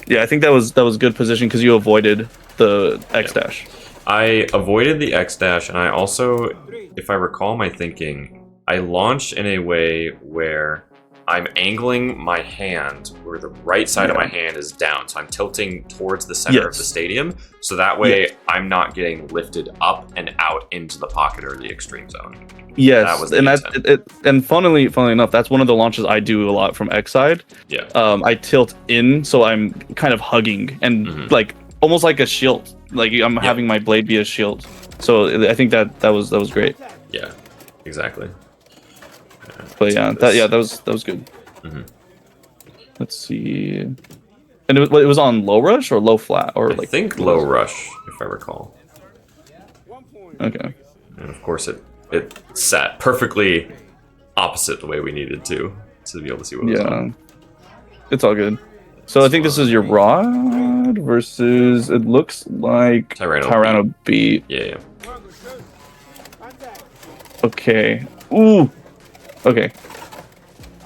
Yeah, I think that was good position because you avoided the X dash. I avoided the X dash, and I also, if I recall my thinking, I launched in a way where I'm angling my hand where the right side of my hand is down. So I'm tilting towards the center of the stadium. So that way I'm not getting lifted up and out into the pocket or the extreme zone. Yes, that was the and intent. and funnily enough, that's one of the launches I do a lot from X side. Yeah. I tilt in, so I'm kind of hugging and like almost like a shield. Like I'm having my blade be a shield. So I think that was great. Yeah, exactly. But yeah, that was good. Let's see, and it was on low rush or low flat or I like think low rush, if I recall. Okay. And of course it sat perfectly opposite the way we needed to be able to see what was on. It's all good. So I think this is your rod versus, it looks like Tyranno B. Yeah. Okay. Ooh. Okay.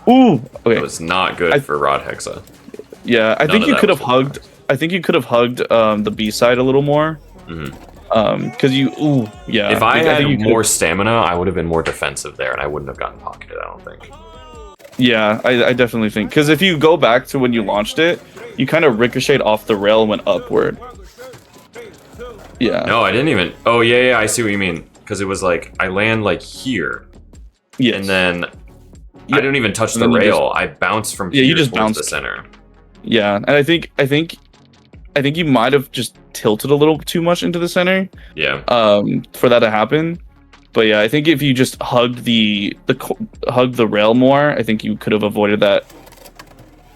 Ooh. Okay. That was not good for Rod Hexa. Yeah, I think you could have hugged. I think you could have hugged the B side a little more. Because you. Ooh. Yeah. If I had more stamina, I would have been more defensive there, and I wouldn't have gotten pocketed. I don't think. Yeah, I definitely think, because if you go back to when you launched it, you kind of ricocheted off the rail and went upward. Yeah. No, I didn't even. Oh yeah, I see what you mean. Because it was like I land like here, and then I didn't even touch the rail. I bounced from here you just towards bounced the center. Yeah, and I think you might have just tilted a little too much into the center. Yeah. For that to happen. But yeah, I think if you just hugged the rail more, I think you could have avoided that.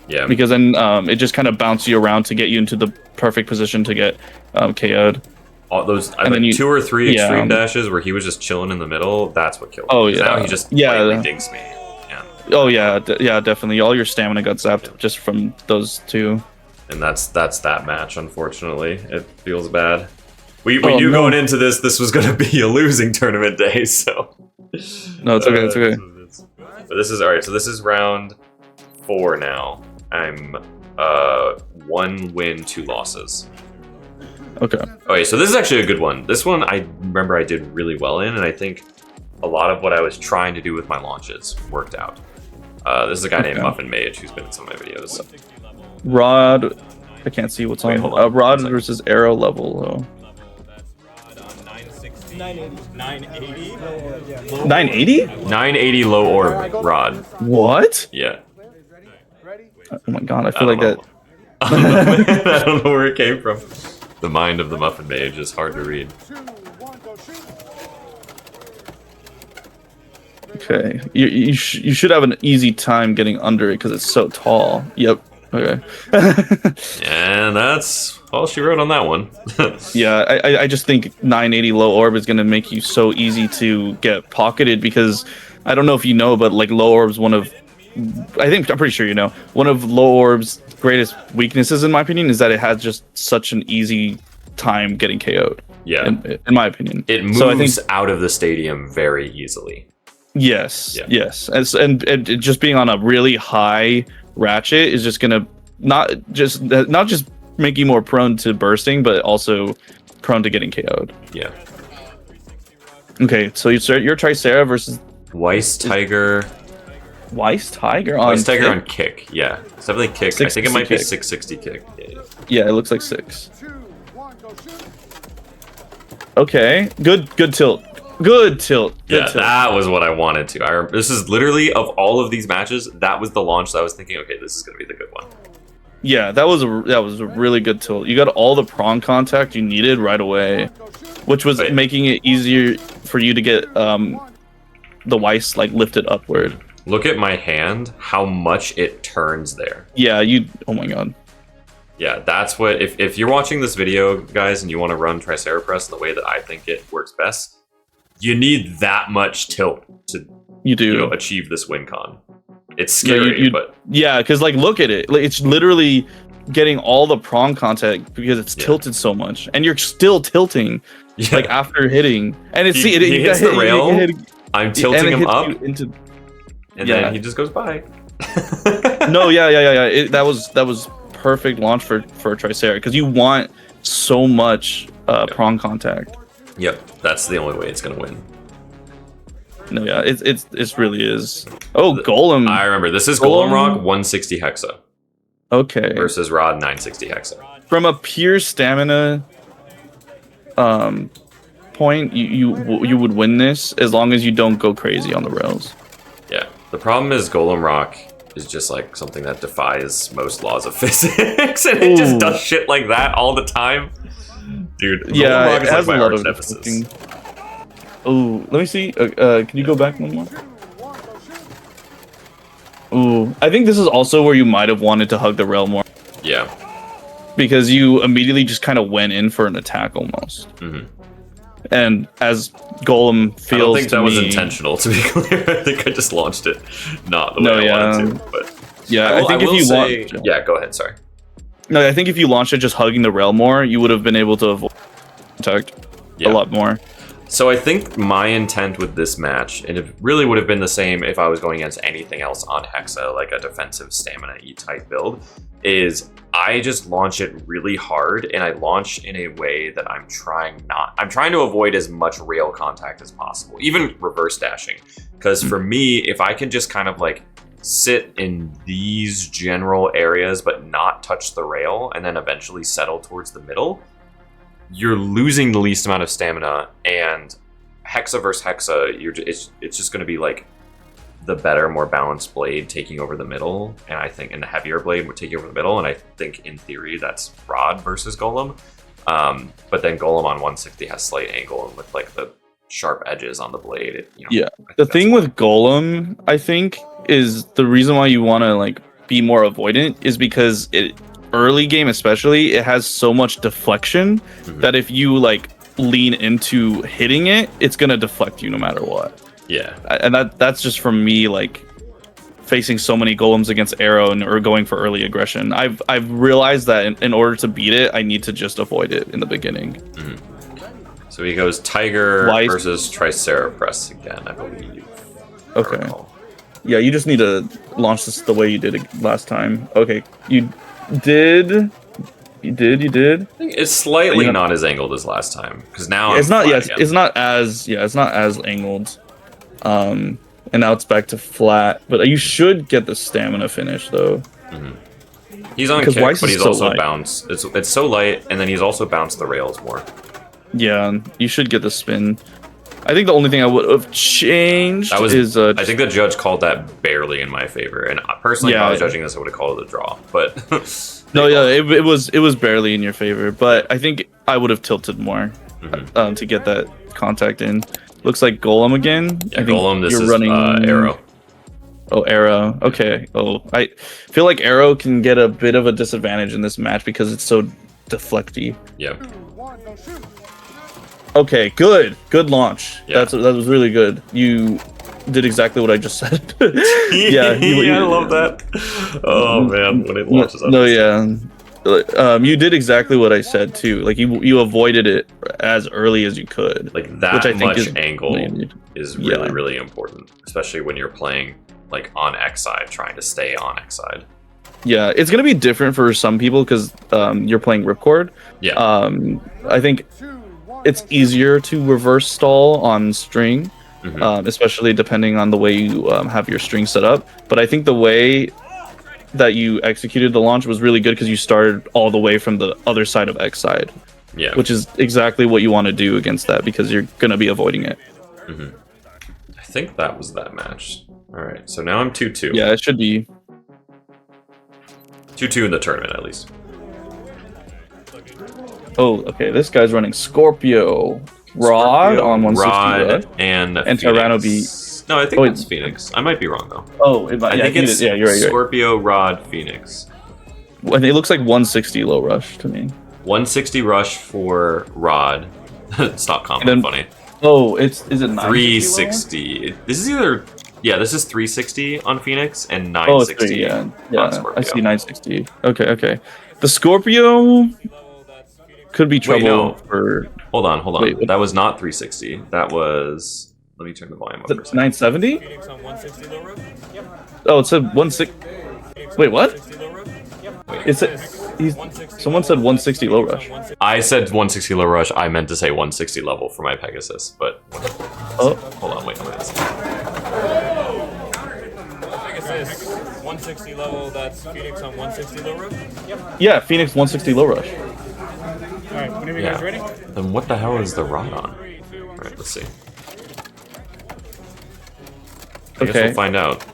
Yeah. Because then it just kind of bounced you around to get you into the perfect position to get KO'd. All those, I think 2 or 3 extreme dashes where he was just chilling in the middle. That's what killed him. Oh yeah. Now he just lightly dinks me. Yeah. Oh yeah, definitely. All your stamina got zapped just from those two. And that's that match. Unfortunately, it feels bad. We knew going into this was going to be a losing tournament day, so. No, it's okay. It's okay. But this is alright. So this is round 4 now. I'm 1 win, 2 losses. Okay. Okay, so this is actually a good one. This one I remember I did really well in, and I think a lot of what I was trying to do with my launches worked out. This is a guy named Muffin Mage who's been in some of my videos. Rod, I can't see what's on. Rod versus arrow level though. 980. 980? 980 low orb rod. What? Yeah. Oh my god, I feel like that. I don't know where it came from. The mind of the Muffin Mage is hard to read. Okay, you should have an easy time getting under it because it's so tall. Yep. Okay. And that's all she wrote on that one. Yeah, I just think 980 low orb is gonna make you so easy to get pocketed because I don't know if you know, but like low orb's I'm pretty sure you know, one of low orb's greatest weaknesses in my opinion is that it has just such an easy time getting KO'd. Yeah. In my opinion. It moves out of the stadium very easily. Yes. Yeah. Yes. And just being on a really high ratchet is just gonna not just make you more prone to bursting, but also prone to getting KO'd. Yeah. Okay, so you start your Tricera versus Weiss Tiger. Weiss Tiger on Weiss Tiger kick? on kick. Yeah, it's definitely kick. I think it might be 660 kick. Yeah, it looks like 6. Okay, good tilt. Good tilt. That was what I wanted to. This is literally, of all of these matches, that was the launch that I was thinking, okay, this is gonna be the good one. Yeah, that was a really good tilt. You got all the prong contact you needed right away, which was making it easier for you to get the Weiss like lifted upward. Look at my hand, how much it turns there. Yeah, oh my god. Yeah, that's what, if you're watching this video, guys, and you want to run Tricera Press the way that I think it works best, you need that much tilt to achieve this win con. It's scary, but yeah, because like look at it, like, it's literally getting all the prong contact because it's tilted so much, and you're still tilting like after hitting, and it's he hits the rail. I'm tilting him up, and then he just goes by. No, yeah. That was perfect launch for Tricera because you want so much prong contact. Yep, that's the only way it's gonna win. No, yeah, it really is. Oh, Golem. I remember this is Golem Rock 160 Hexa Okay. versus Rod 960 Hexa. From a pure stamina point, you would win this as long as you don't go crazy on the rails. Yeah. The problem is Golem Rock is just like something that defies most laws of physics, and it just does shit like that all the time. Dude, Yeah, Golem Rock it is has like a my lot arch of nemesis. Oh, let me see. Can you go back one more? Ooh, I think this is also where you might have wanted to hug the rail more. Yeah. Because you immediately just kind of went in for an attack almost. Mm-hmm. And as Golem feels, I don't think to that was me- intentional, to be clear. I think I just launched it not the way I wanted to. But yeah, I think if you want, yeah, go ahead. Sorry. no, I think if you launched it just hugging the rail more, you would have been able to avoid contact a lot more. So I think my intent with this match, and it really would have been the same if I was going against anything else on Hexa, like a defensive stamina E-type build, is I just launch it really hard, and I launch in a way that I'm trying to avoid as much rail contact as possible, even reverse dashing. Because for me, if I can just kind of like sit in these general areas but not touch the rail, and then eventually settle towards the middle, you're losing the least amount of stamina, and Hexa versus Hexa, it's just going to be like the better, more balanced blade taking over the middle, and I think the heavier blade would take over the middle, and I think in theory that's Rod versus Golem. But then Golem on 160 has slight angle, and with like the sharp edges on the blade, The thing with Golem, I think, is the reason why you want to like be more avoidant is because early game especially, it has so much deflection that if you like lean into hitting it, it's gonna deflect you no matter what. Yeah. And that's just from me like facing so many golems against arrow or going for early aggression. I've realized that in order to beat it, I need to just avoid it in the beginning. So he goes Tiger Why- versus Triceratops again, I believe. Okay. Yeah, you just need to launch this the way you did it last time. Okay, you did. It's slightly Yeah. not as angled as last time, because now It's I'm not. flat Yes, again. it's not as angled. And now it's back to flat. But you should get the stamina finish though. He's on because kick, Weiss but is he's so also light. bounced. It's so light, and then he's also bounced the rails more. Yeah, you should get the spin. I think the only thing I would have changed That was, is I think the judge called that barely in my favor, and personally, if Yeah. I was judging this, I would have called it a draw. But no, yeah, it was barely in your favor, but I think I would have tilted more to get that contact in. Looks like Golem again. yeah, I think Golem. This you're is running Arrow. Oh, Arrow. Okay. Oh, I feel like Arrow can get a bit of a disadvantage in this match because it's so deflecty. Yeah, Okay, good launch. Yeah. That was really good. You did exactly what I just said. yeah, I love that. Oh man, when it launches up. No, yeah. You did exactly what I said too. Like you avoided it as early as you could. Like that which I think much is angle needed. is really, Yeah. really important, especially when you're playing like on X side, trying to stay on X side. Yeah, it's gonna be different for some people because you're playing ripcord. Yeah. I think it's easier to reverse stall on string, especially depending on the way you have your string set up. But I think the way that you executed the launch was really good because you started all the way from the other side of X side, Yeah. which is exactly what you want to do against that because you're gonna be avoiding it. I think that was that match. All right, so now I'm 2-2. Yeah, it should be. 2-2 in the tournament, at least. Oh, okay. This guy's running Scorpio Rod Scorpio, on 160. Rod right? and Tyranno Phoenix. No, I think Oh, it's Phoenix. I might be wrong, though. Oh, it might, I think it's yeah, you're right. Scorpio, Rod, Phoenix. Well, it looks like 160 low rush to me. 160 rush for Rod. Stop comment, And then- funny. Oh, is it 960 low rush? 360. This is either... Yeah, this is 360 on Phoenix and Oh, it's 960 yeah. on I Scorpio. see 960. Okay. The Scorpio could be trouble no. for Hold on. Wait, what? That was not 360. That was... Let me turn the volume up for a second. 970. Phoenix on 160 low rope? Yep. Oh, it said 16. Wait, what? 160 low rope? Yep. It said someone said 160 low rush. I said 160 low rush. I meant to say 160 level for my Pegasus, but... Oh, Hold on, wait a minute. 160 level, that's Phoenix on 160 low rush? Yep. Yeah, Phoenix 160 low rush. Alright, whenever you guys ready? Then what the hell is the rod on? Alright, let's see. I guess we'll find out.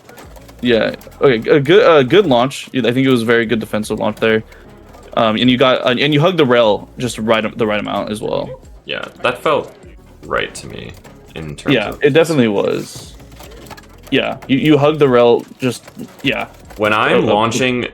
Yeah. Okay. A good launch. I think it was a very good defensive launch there. And you got and you hugged the rail just the right amount as well. Yeah, that felt right to me in terms Yeah, of it definitely was. Yeah, you hugged the rail just when I'm launching.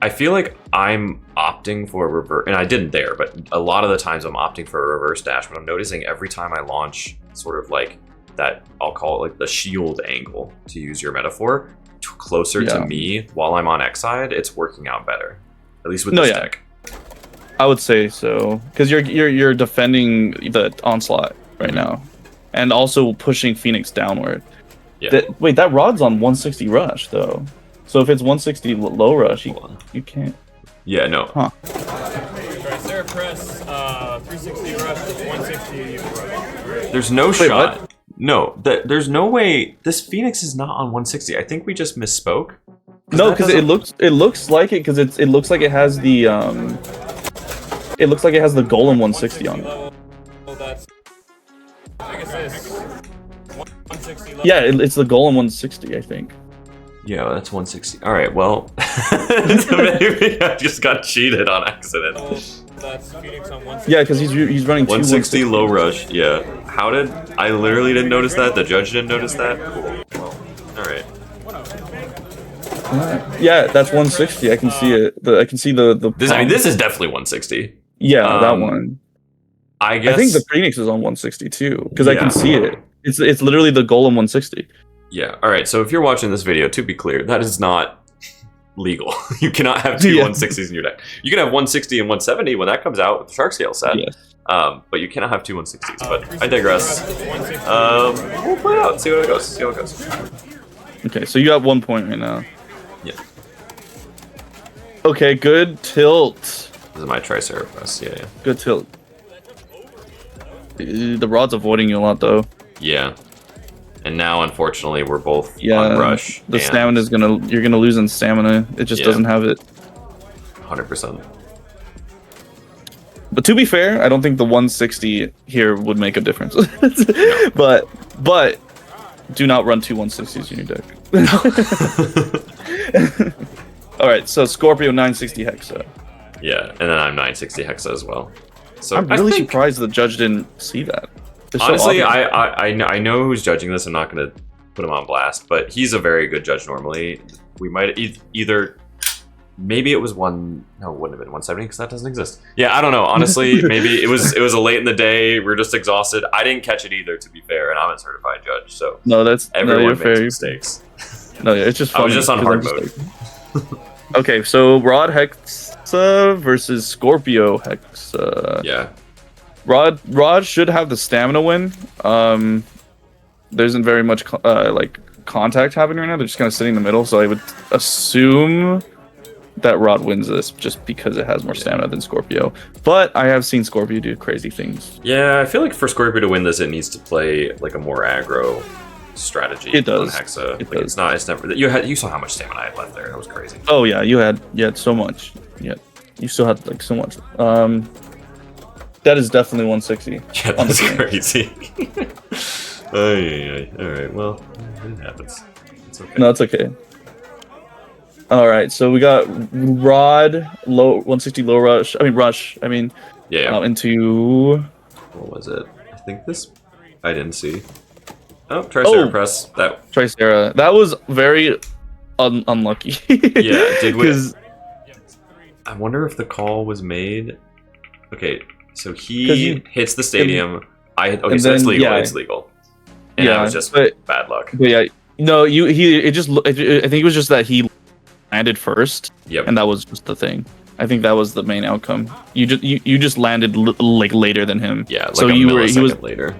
I feel like I'm opting for a reverse, and I didn't there, but a lot of the times I'm opting for a reverse dash. But I'm noticing every time I launch, sort of like that, I'll call it like the shield angle, to use your metaphor, closer to me while I'm on X side, it's working out better. At least with this deck. I would say so, because you're defending the onslaught right now, and also pushing Phoenix downward. Yeah. Wait, that rod's on 160 rush though. So if it's 160 low rush, you can't. Yeah, no. Huh. Alright, Sarah press 360 rush to 160 rush. There's no shot. What? No, there's no way. This Phoenix is not on 160. I think we just misspoke. No, because it looks like it, because it looks like it has the it looks like it has the Golem 160 on it. Yeah, it's the Golem 160, I think. Yeah, that's 160. All right, well, maybe I just got cheated on accident. Yeah, because he's running 160 low rush. Yeah. How did I literally didn't notice that? The judge didn't notice that. Cool. Well, all right. Yeah, that's 160. I can see it. I can see the. This, I mean, this is definitely 160. Yeah, that one. I guess. I think the Phoenix is on 160 too, because I can see it. It's literally the Golem 160. Yeah. All right. So if you're watching this video, to be clear, that is not legal. You cannot have two 160s in your deck. You can have 160 and 170 when that comes out with the Shark Scale set. Yes. But you cannot have two 160s. But I digress. We'll play it out. See how it goes. See how it goes. Okay, so you got 1 point right now. Yeah. Okay, good tilt. This is my Triceratops. Yeah. Good tilt. The rod's avoiding you a lot though. Yeah. And now, unfortunately, we're both on rush. The stamina is you're gonna lose in stamina. It just doesn't have it. 100%. But to be fair, I don't think the 160 here would make a difference. but do not run two 160s in your deck. All right, so Scorpio 960 Hexa. Yeah, and then I'm 960 Hexa as well. So I'm really surprised the judge didn't see that. Honestly, so I know who's judging this. I'm not going to put him on blast, but he's a very good judge normally. We might either... Maybe it was no, it wouldn't have been 170 because that doesn't exist. Yeah, I don't know. Honestly, maybe it was a late in the day. We're just exhausted. I didn't catch it either, to be fair, and I'm a certified judge, so no, everyone you're makes fair. mistakes. No, yeah, it's just funny. I was just on hard mode. Okay, so Rod Hexa versus Scorpio Hexa. Yeah. Rod should have the stamina win. There isn't very much like contact happening right now. They're just kind of sitting in the middle, so I would assume that Rod wins this just because it has more stamina than Scorpio. But I have seen Scorpio do crazy things. Yeah, I feel like for Scorpio to win this, it needs to play like a more aggro strategy. It does. On Hexa. It's never. You saw how much stamina I had left there. That was crazy. Oh yeah, you had so much. Yeah, you still had like so much. That is definitely 160. Yeah, that's crazy. All right, well, it happens. It's okay. No, it's okay. All right, so we got Rod low 160 low rush. Rush. Yeah. Into what was it? I think this. I didn't see. Oh, Tricera press that. Tricera. That was very unlucky. Yeah. Did we? I wonder if the call was made. Okay, so he hits the stadium. So it's legal. It's legal. And that was just bad luck. But yeah, no, I think it was just that he landed first. Yep. And that was just the thing. I think that was the main outcome. You just landed like later than him. Yeah, like so he was later.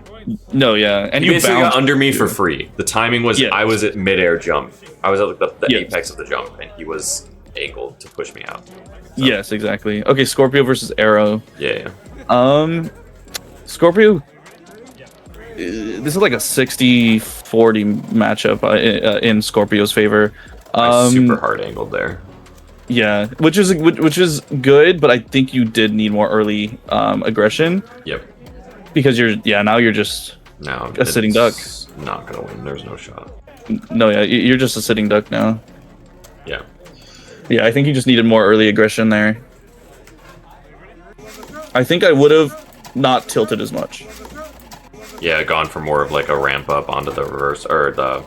No, yeah, and you basically got under me for free. The timing was I was at midair jump. I was at like the apex of the jump, and he was angled to push me out. So. Yes, exactly. Okay, Scorpio versus Arrow. Yeah. Scorpio. This is like a 60-40 matchup in Scorpio's favor. I super hard angled there. Yeah, which is good, but I think you did need more early aggression. Yep. Because now you're just No, a sitting duck. Not gonna win. There's no shot. No, yeah, you're just a sitting duck now. Yeah. Yeah, I think you just needed more early aggression there. I think I would have not tilted as much. Yeah, gone for more of like a ramp up onto the reverse or the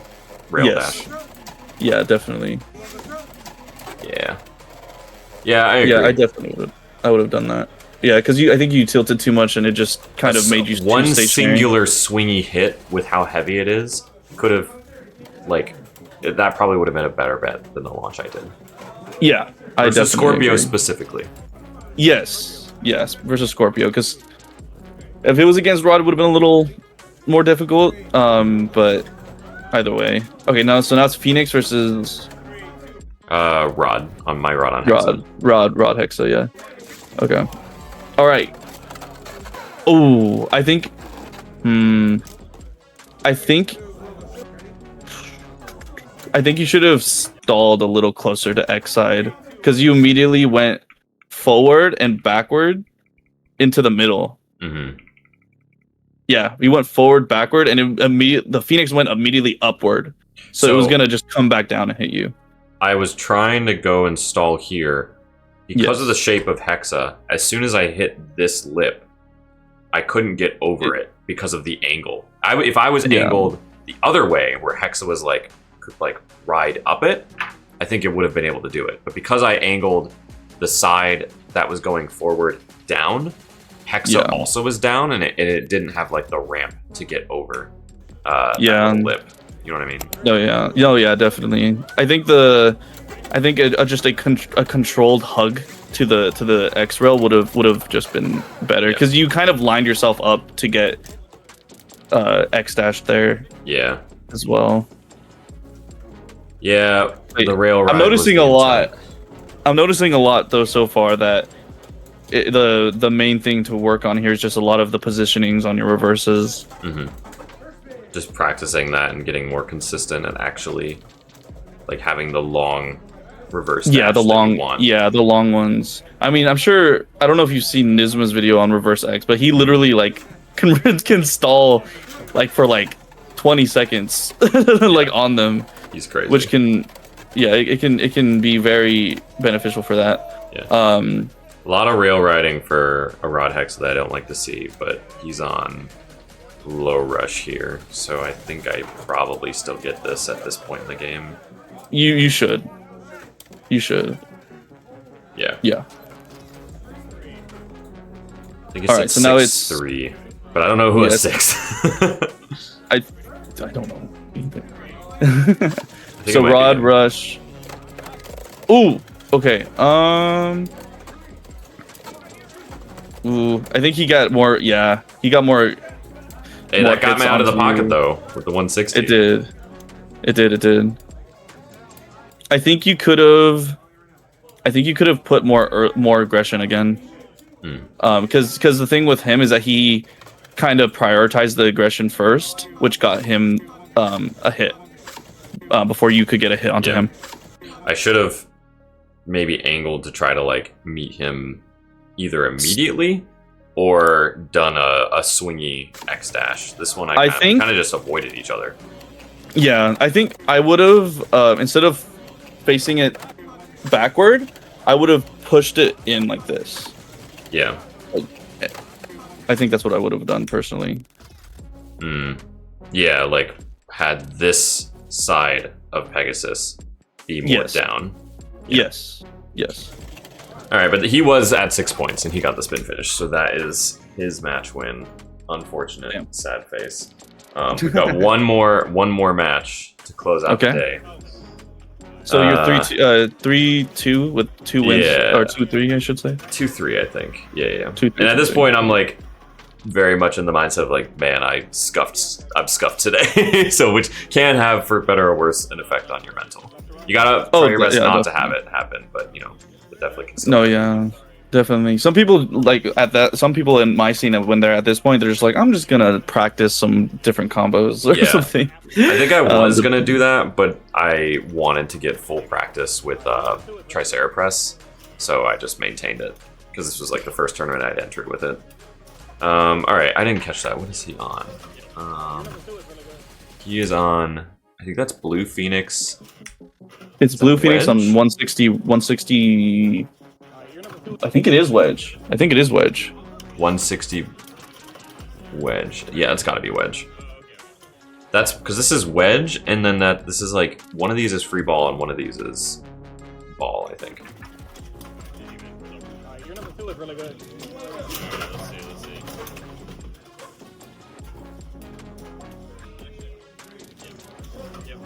rail dash. Yeah, definitely. Yeah. Yeah, I agree. Yeah, I definitely would. I would have done that. Yeah, because I think you tilted too much, and it just kind of made you one too stationary. singular swingy hit with how heavy it is could have, like, that probably would have been a better bet than the launch I did. Yeah, I definitely Scorpio agree. specifically. Yes, versus Scorpio, because if it was against Rod, it would have been a little more difficult. But either way, okay. Now it's Phoenix versus Rod on my Rod on Hexa. Rod Hexa. Yeah. Okay. All right. Oh, I think. I think you should have stalled a little closer to X side because you immediately went forward and backward into the middle. Mm-hmm. Yeah, we went forward, backward, and the Phoenix went immediately upward. So it was gonna just come back down and hit you. I was trying to go and stall here because of the shape of Hexa. As soon as I hit this lip, I couldn't get over it because of the angle. If I was angled the other way, where Hexa was could ride up it, I think it would have been able to do it. But because I angled the side that was going forward down, Hexa also was down, and it didn't have the ramp to get over that little lip. You know what I mean? Oh yeah, definitely. I think just a controlled hug to the X rail would have just been better because you kind of lined yourself up to get X dash there. Yeah. As well. Yeah, the rail ride I'm noticing a lot. I'm noticing a lot though so far that the main thing to work on here is just a lot of the positionings on your reverses. Mm-hmm. Just practicing that and getting more consistent and actually having the long reverse dash the long ones. I mean, I'm sure, I don't know if you've seen Nizma's video on reverse X, but he literally can stall for 20 seconds on them. He's crazy. Which can it can be very beneficial for that. Yeah. A lot of rail riding for a Rod Hex that I don't like to see, but he's on low rush here, so I think I probably still get this at this point in the game. You should. You should. Yeah. Yeah. I think it's so now it's 3, but I don't know who is 6. I don't know either. So Rod Rush. Ooh. Okay. Ooh. I think he got more. Yeah. He got more. Hey, that got me out of the pocket though with the 160. It did. It did. I think you could have. Put more aggression again. Because the thing with him is that he kind of prioritized the aggression first, which got him a hit before you could get a hit onto him. I should have maybe angled to try to meet him either immediately or done a swingy X dash. This one I kind of just avoided each other. Yeah, I think I would have instead of facing it backward, I would have pushed it in like this. Yeah. I think that's what I would have done personally. Yeah, had this side of Pegasus be more down. Yeah. Yes. All right, but he was at 6 points and he got the spin finish, so that is his match win. Unfortunate, sad face. We got one more match to close out the day. So you're 3-2 with 2 wins, or 2-3, I should say. 2-3, I think. Yeah. 2-3, and at this point, I'm very much in the mindset of I'm scuffed today. So which can have, for better or worse, an effect on your mental. You gotta try your best not to have it happen, but it definitely can. No, yeah. Definitely. Some people like at that. Some people in my scene, when they're at this point, they're just like, I'm just gonna practice some different combos or Yeah. something. I think I was gonna do that, but I wanted to get full practice with Tricera Press, so I just maintained it because this was like the first tournament I'd entered with it. All right, I didn't catch that. What is he on? He is on. I think that's Blue Phoenix. It's Blue Phoenix on Wedge? 160. 160. I think it is Wedge. 160 Wedge. Yeah, it's got to be Wedge. That's because this is Wedge, and then this is like one of these is free ball and one of these is ball, I think. Your number 2 is really good. Let's see. Yep.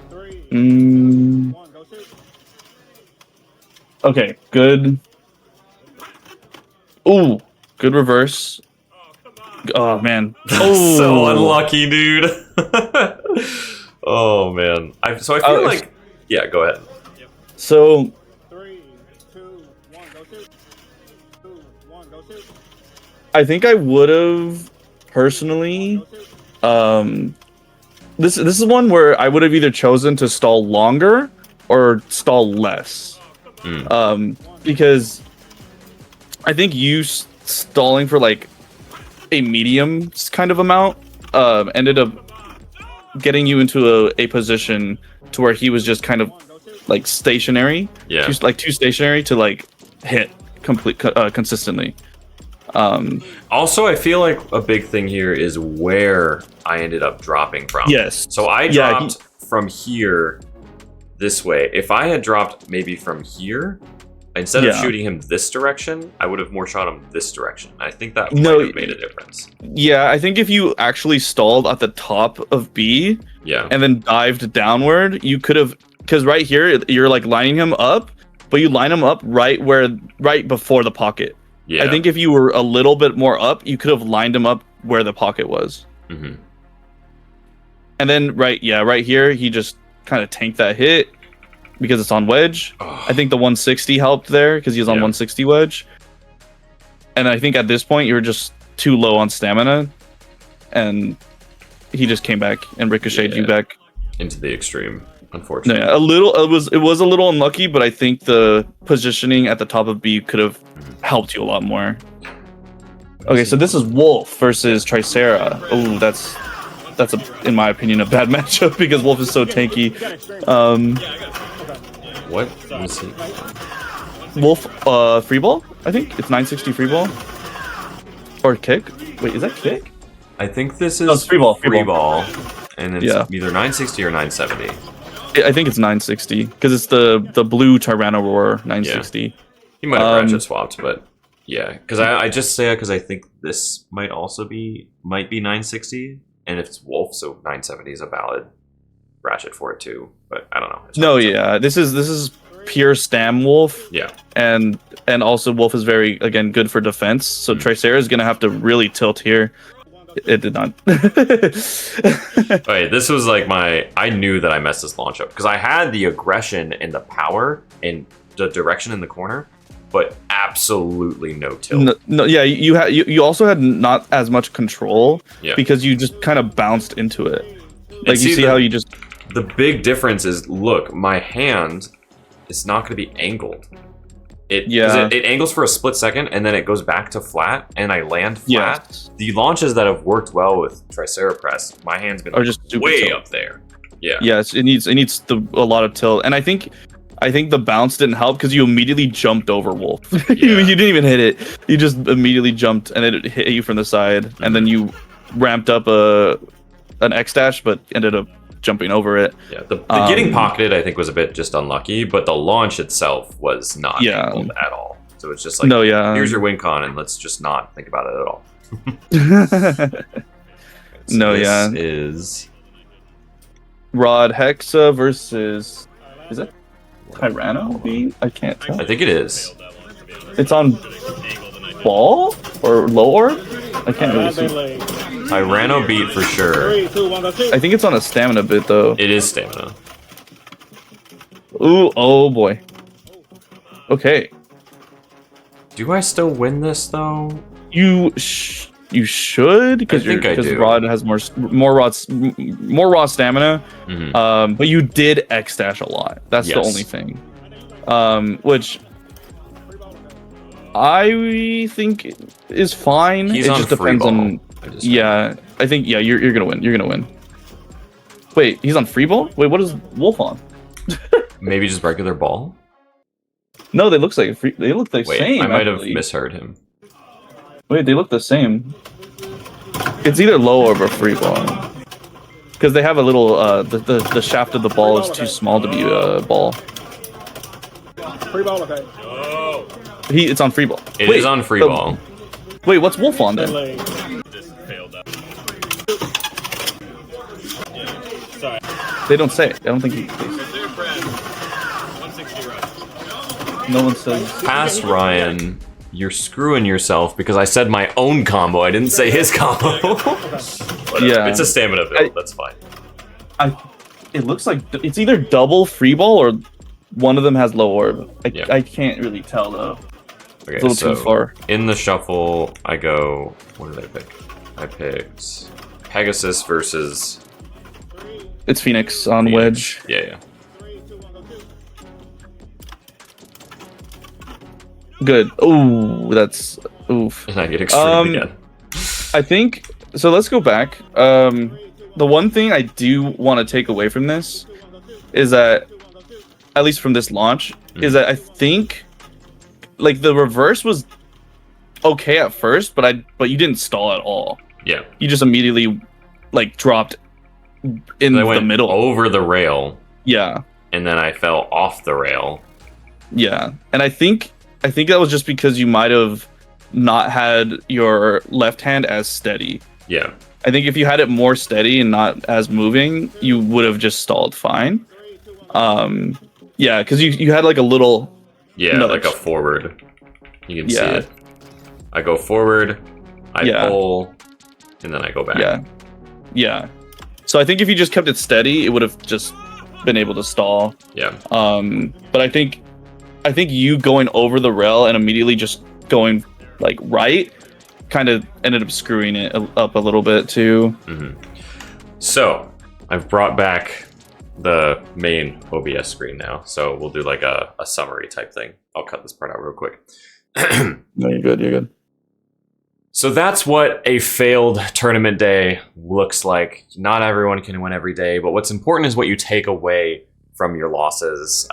3, 1, go shoot. Okay, good. Ooh, good reverse. Oh man. Oh, So unlucky, dude. Oh man. So I feel like. Yeah, go ahead. So 3, 2, 1, go shoot. 2, 1, go shoot. I think I would have personally. This is one where I would have either chosen to stall longer or stall less. Because I think you stalling for like a medium kind of amount ended up getting you into a position to where he was just kind of like stationary. Yeah. Too stationary to like hit consistently. Also, I feel like a big thing here is where I ended up dropping from. Yes. So I dropped from here this way. If I had dropped maybe from here, instead of shooting him this direction, I would have more shot him this direction. I think that might have made a difference. Yeah, I think if you actually stalled at the top of B and then dived downward, you could have, because right here you're like lining him up, but you line him up right before the pocket. Yeah. I think if you were a little bit more up, you could have lined him up where the pocket was. Mm-hmm. And then right here he just kind of tanked that hit because it's on wedge. Oh. I think the 160 helped there because he was on 160 wedge. And I think at this point you were just too low on stamina, and he just came back and ricocheted you back into the extreme. Unfortunately, yeah, it was a little unlucky, but I think the positioning at the top of B could have helped you a lot more. Okay, so this is Wolf versus Tricera. Oh, that's in my opinion a bad matchup because Wolf is so tanky. What? Let me see. Wolf free ball? I think it's 960 free ball. Or kick? Wait, is that kick? I think this is free ball. And it's either 960 or 970. I think it's 960 because it's the blue Tyrannosaur 960. Yeah. He might have ratchet swapped, but yeah, because I just say it because I think this might be 960, and if it's Wolf, so 970 is a valid ratchet for it too. But I don't know. This is pure Stam Wolf. Yeah, and also Wolf is very good for defense. So Tricera is gonna have to really tilt here. It did not. Okay, this was like I knew that I messed this launch up because I had the aggression and the power and the direction in the corner, but absolutely no tilt. You also had not as much control because you just kind of bounced into it. Like you see how you just. The big difference is, look, my hand is not going to be angled. It angles for a split second and then it goes back to flat and I land flat. Yes. The launches that have worked well with Tricera Press, my hand's been just way tilt. up there. Yeah. Yes, it needs a lot of tilt, and I think the bounce didn't help because you immediately jumped over Wolf. You didn't even hit it. You just immediately jumped and it hit you from the side, and then you ramped up an X dash, but ended up jumping over it. Yeah, the getting pocketed I think was a bit just unlucky, but the launch itself was not angled at all. So it's just like, here's your win con, and let's just not think about it at all. This is Rod Hexa versus, is it Tyranno beat? I can't tell. I think it is. It's on ball or low orb? I can't really see. Tyranno beat for sure. I think it's on a stamina bit though. It is stamina. Ooh, oh boy. Okay. Do I still win this though? You should, because Rod has more raw stamina. But you did X dash a lot. That's the only thing. Which I think is fine. He's it on just depends on. I think you're gonna win. You're gonna win. Wait, he's on free ball? Wait, what is Wolf on? Maybe just regular ball? No, they look like they look the same. I might have misheard him. Wait, they look the same. It's either low or a free ball. Because they have a little the shaft of the ball is too small to be a ball. Free ball, okay. It's on free ball. It is on free ball. Wait, what's Wolf on then? They don't say it. I don't think he. No one says. Pass Ryan. You're screwing yourself because I said my own combo. I didn't say his combo. Yeah, it's a stamina build. That's fine. It looks like it's either double free ball or one of them has low orb. I can't really tell though. Okay, it's a little too far. In the shuffle, I go. What did I pick? I picked Pegasus versus. It's Phoenix on Wedge. Yeah. Good. Ooh, that's oof. And I get extreme again. I think so. Let's go back. The one thing I do want to take away from this is that, at least from this launch, is that I think like the reverse was okay at first, but you didn't stall at all. Yeah. You just immediately like dropped in the middle over the rail. Yeah. And then I fell off the rail. Yeah. And I think that was just because you might have not had your left hand as steady. Yeah. I think if you had it more steady and not as moving, you would have just stalled fine. Yeah, because you had like a little nudge. Like a forward. You can see it. I go forward, I pull, and then I go back. Yeah. So I think if you just kept it steady, it would have just been able to stall. Yeah. But I think you going over the rail and immediately just going like right kind of ended up screwing it up a little bit too. So I've brought back the main OBS screen now, so we'll do like a summary type thing. I'll cut this part out real quick. No, you're good. So that's what a failed tournament day looks like. Not everyone can win every day, but what's important is what you take away from your losses.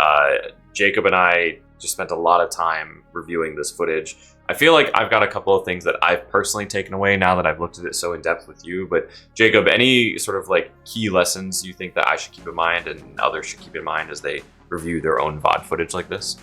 Jacob and I just spent a lot of time reviewing this footage. I feel like I've got a couple of things that I've personally taken away now that I've looked at it so in depth with you. But Jacob, any sort of like key lessons you think that I should keep in mind and others should keep in mind as they review their own VOD footage like this?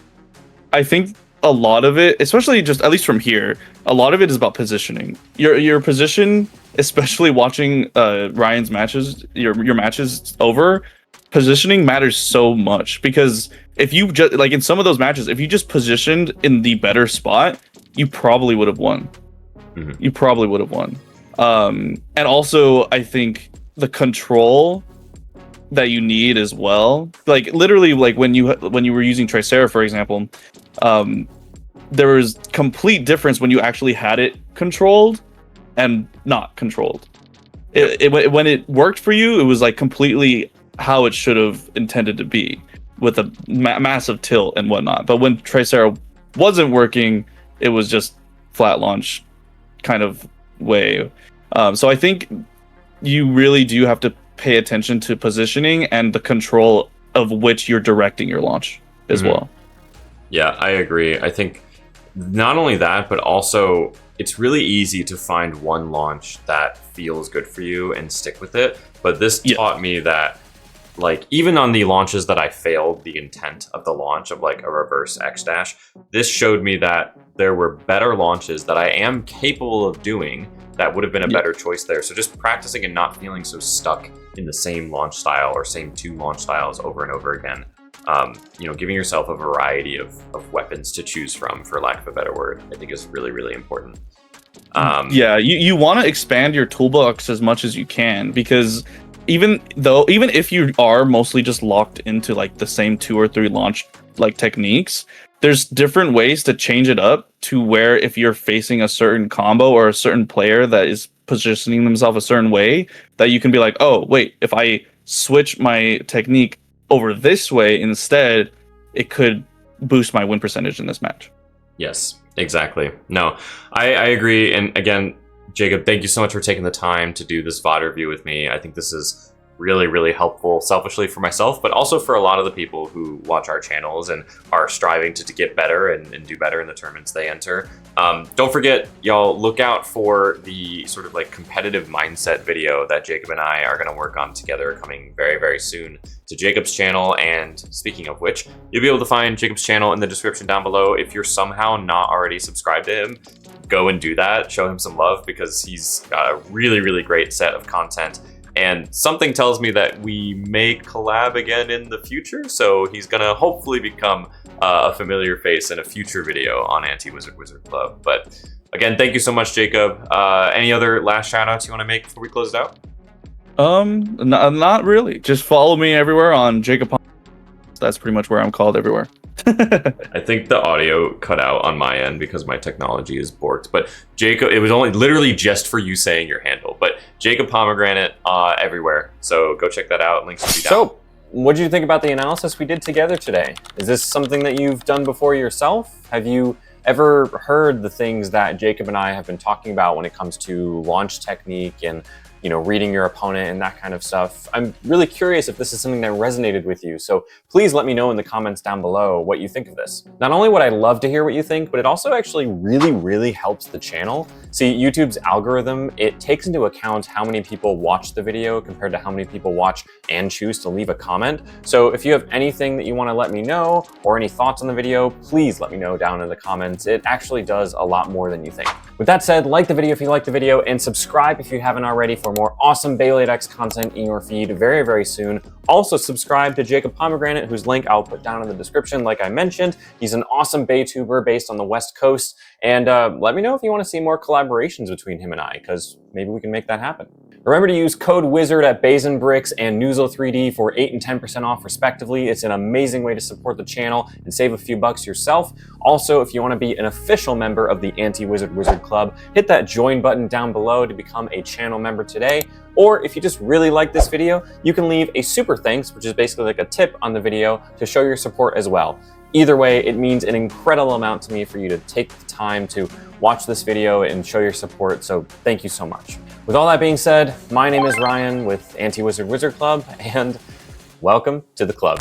I think a lot of it, especially just at least from here, a lot of it is about positioning. Your position, especially watching Ryan's matches, your matches over, positioning matters so much, because if you just like in some of those matches, if you just positioned in the better spot, you probably would have won. You probably would have won. And also I think the control that you need as well, like literally like when you were using Tricera, for example, there was complete difference when you actually had it controlled and not controlled. When it worked for you, it was like completely how it should have intended to be, with a massive tilt and whatnot. But when Tricera wasn't working, it was just flat launch kind of way. So I think you really do have to pay attention to positioning and the control of which you're directing your launch as well. Yeah, I agree. I think not only that, but also it's really easy to find one launch that feels good for you and stick with it. But this taught me that, like, even on the launches that I failed the intent of the launch of like a reverse X dash, this showed me that there were better launches that I am capable of doing that would have been a better choice there. So just practicing and not feeling so stuck in the same launch style or same two launch styles over and over again. Giving yourself a variety of weapons to choose from, for lack of a better word, I think is really, really important. You want to expand your toolbox as much as you can, because even if you are mostly just locked into like the same 2 or 3 launch like techniques, there's different ways to change it up to where if you're facing a certain combo or a certain player that is positioning themselves a certain way, that you can be like, oh wait, if I switch my technique over this way instead, it could boost my win percentage in this match. Yes, exactly. No, I agree. And again, Jacob, thank you so much for taking the time to do this VOD review with me. I think this is really, really helpful, selfishly for myself, but also for a lot of the people who watch our channels and are striving to get better and do better in the tournaments they enter. Don't forget, y'all, look out for the sort of like competitive mindset video that Jacob and I are going to work on together coming very, very soon to Jacob's channel. And speaking of which, you'll be able to find Jacob's channel in the description down below. If you're somehow not already subscribed to him, go and do that. Show him some love because he's got a really, really great set of content. And something tells me that we may collab again in the future, so he's gonna hopefully become a familiar face in a future video on Anti-Wizard Wizard Club. But again, thank you so much, Jacob. Any other last shout outs you want to make before we close it out? Not really. Just follow me everywhere on Jacob Pomegranate. That's pretty much where I'm called everywhere. I think the audio cut out on my end because my technology is borked. But Jacob, it was only literally just for you saying your handle. But Jacob Pomegranate everywhere. So go check that out. Links will be down. So, what did you think about the analysis we did together today? Is this something that you've done before yourself? Have you ever heard the things that Jacob and I have been talking about when it comes to launch technique and reading your opponent and that kind of stuff? I'm really curious if this is something that resonated with you. So please let me know in the comments down below what you think of this. Not only would I love to hear what you think, but it also actually really, really helps the channel. See, YouTube's algorithm, it takes into account how many people watch the video compared to how many people watch and choose to leave a comment. So if you have anything that you want to let me know or any thoughts on the video, please let me know down in the comments. It actually does a lot more than you think. With that said, like the video if you like the video, and subscribe if you haven't already for more awesome Beyblade X content in your feed very, very soon. Also subscribe to Jacob Pomegranate, whose link I'll put down in the description like I mentioned. He's an awesome Baytuber based on the West Coast. And let me know if you want to see more collaborations between him and I, because maybe we can make that happen. Remember to use code WIZARD at Basin Bricks and Noozle3D for 8 and 10% off respectively. It's an amazing way to support the channel and save a few bucks yourself. Also, if you want to be an official member of the Anti-Wizard Wizard Club, hit that join button down below to become a channel member today. Or if you just really like this video, you can leave a super thanks, which is basically like a tip on the video to show your support as well. Either way, it means an incredible amount to me for you to take the time to watch this video and show your support, so thank you so much. With all that being said, my name is Ryan with Anti-Wizard Wizard Club, and welcome to the club.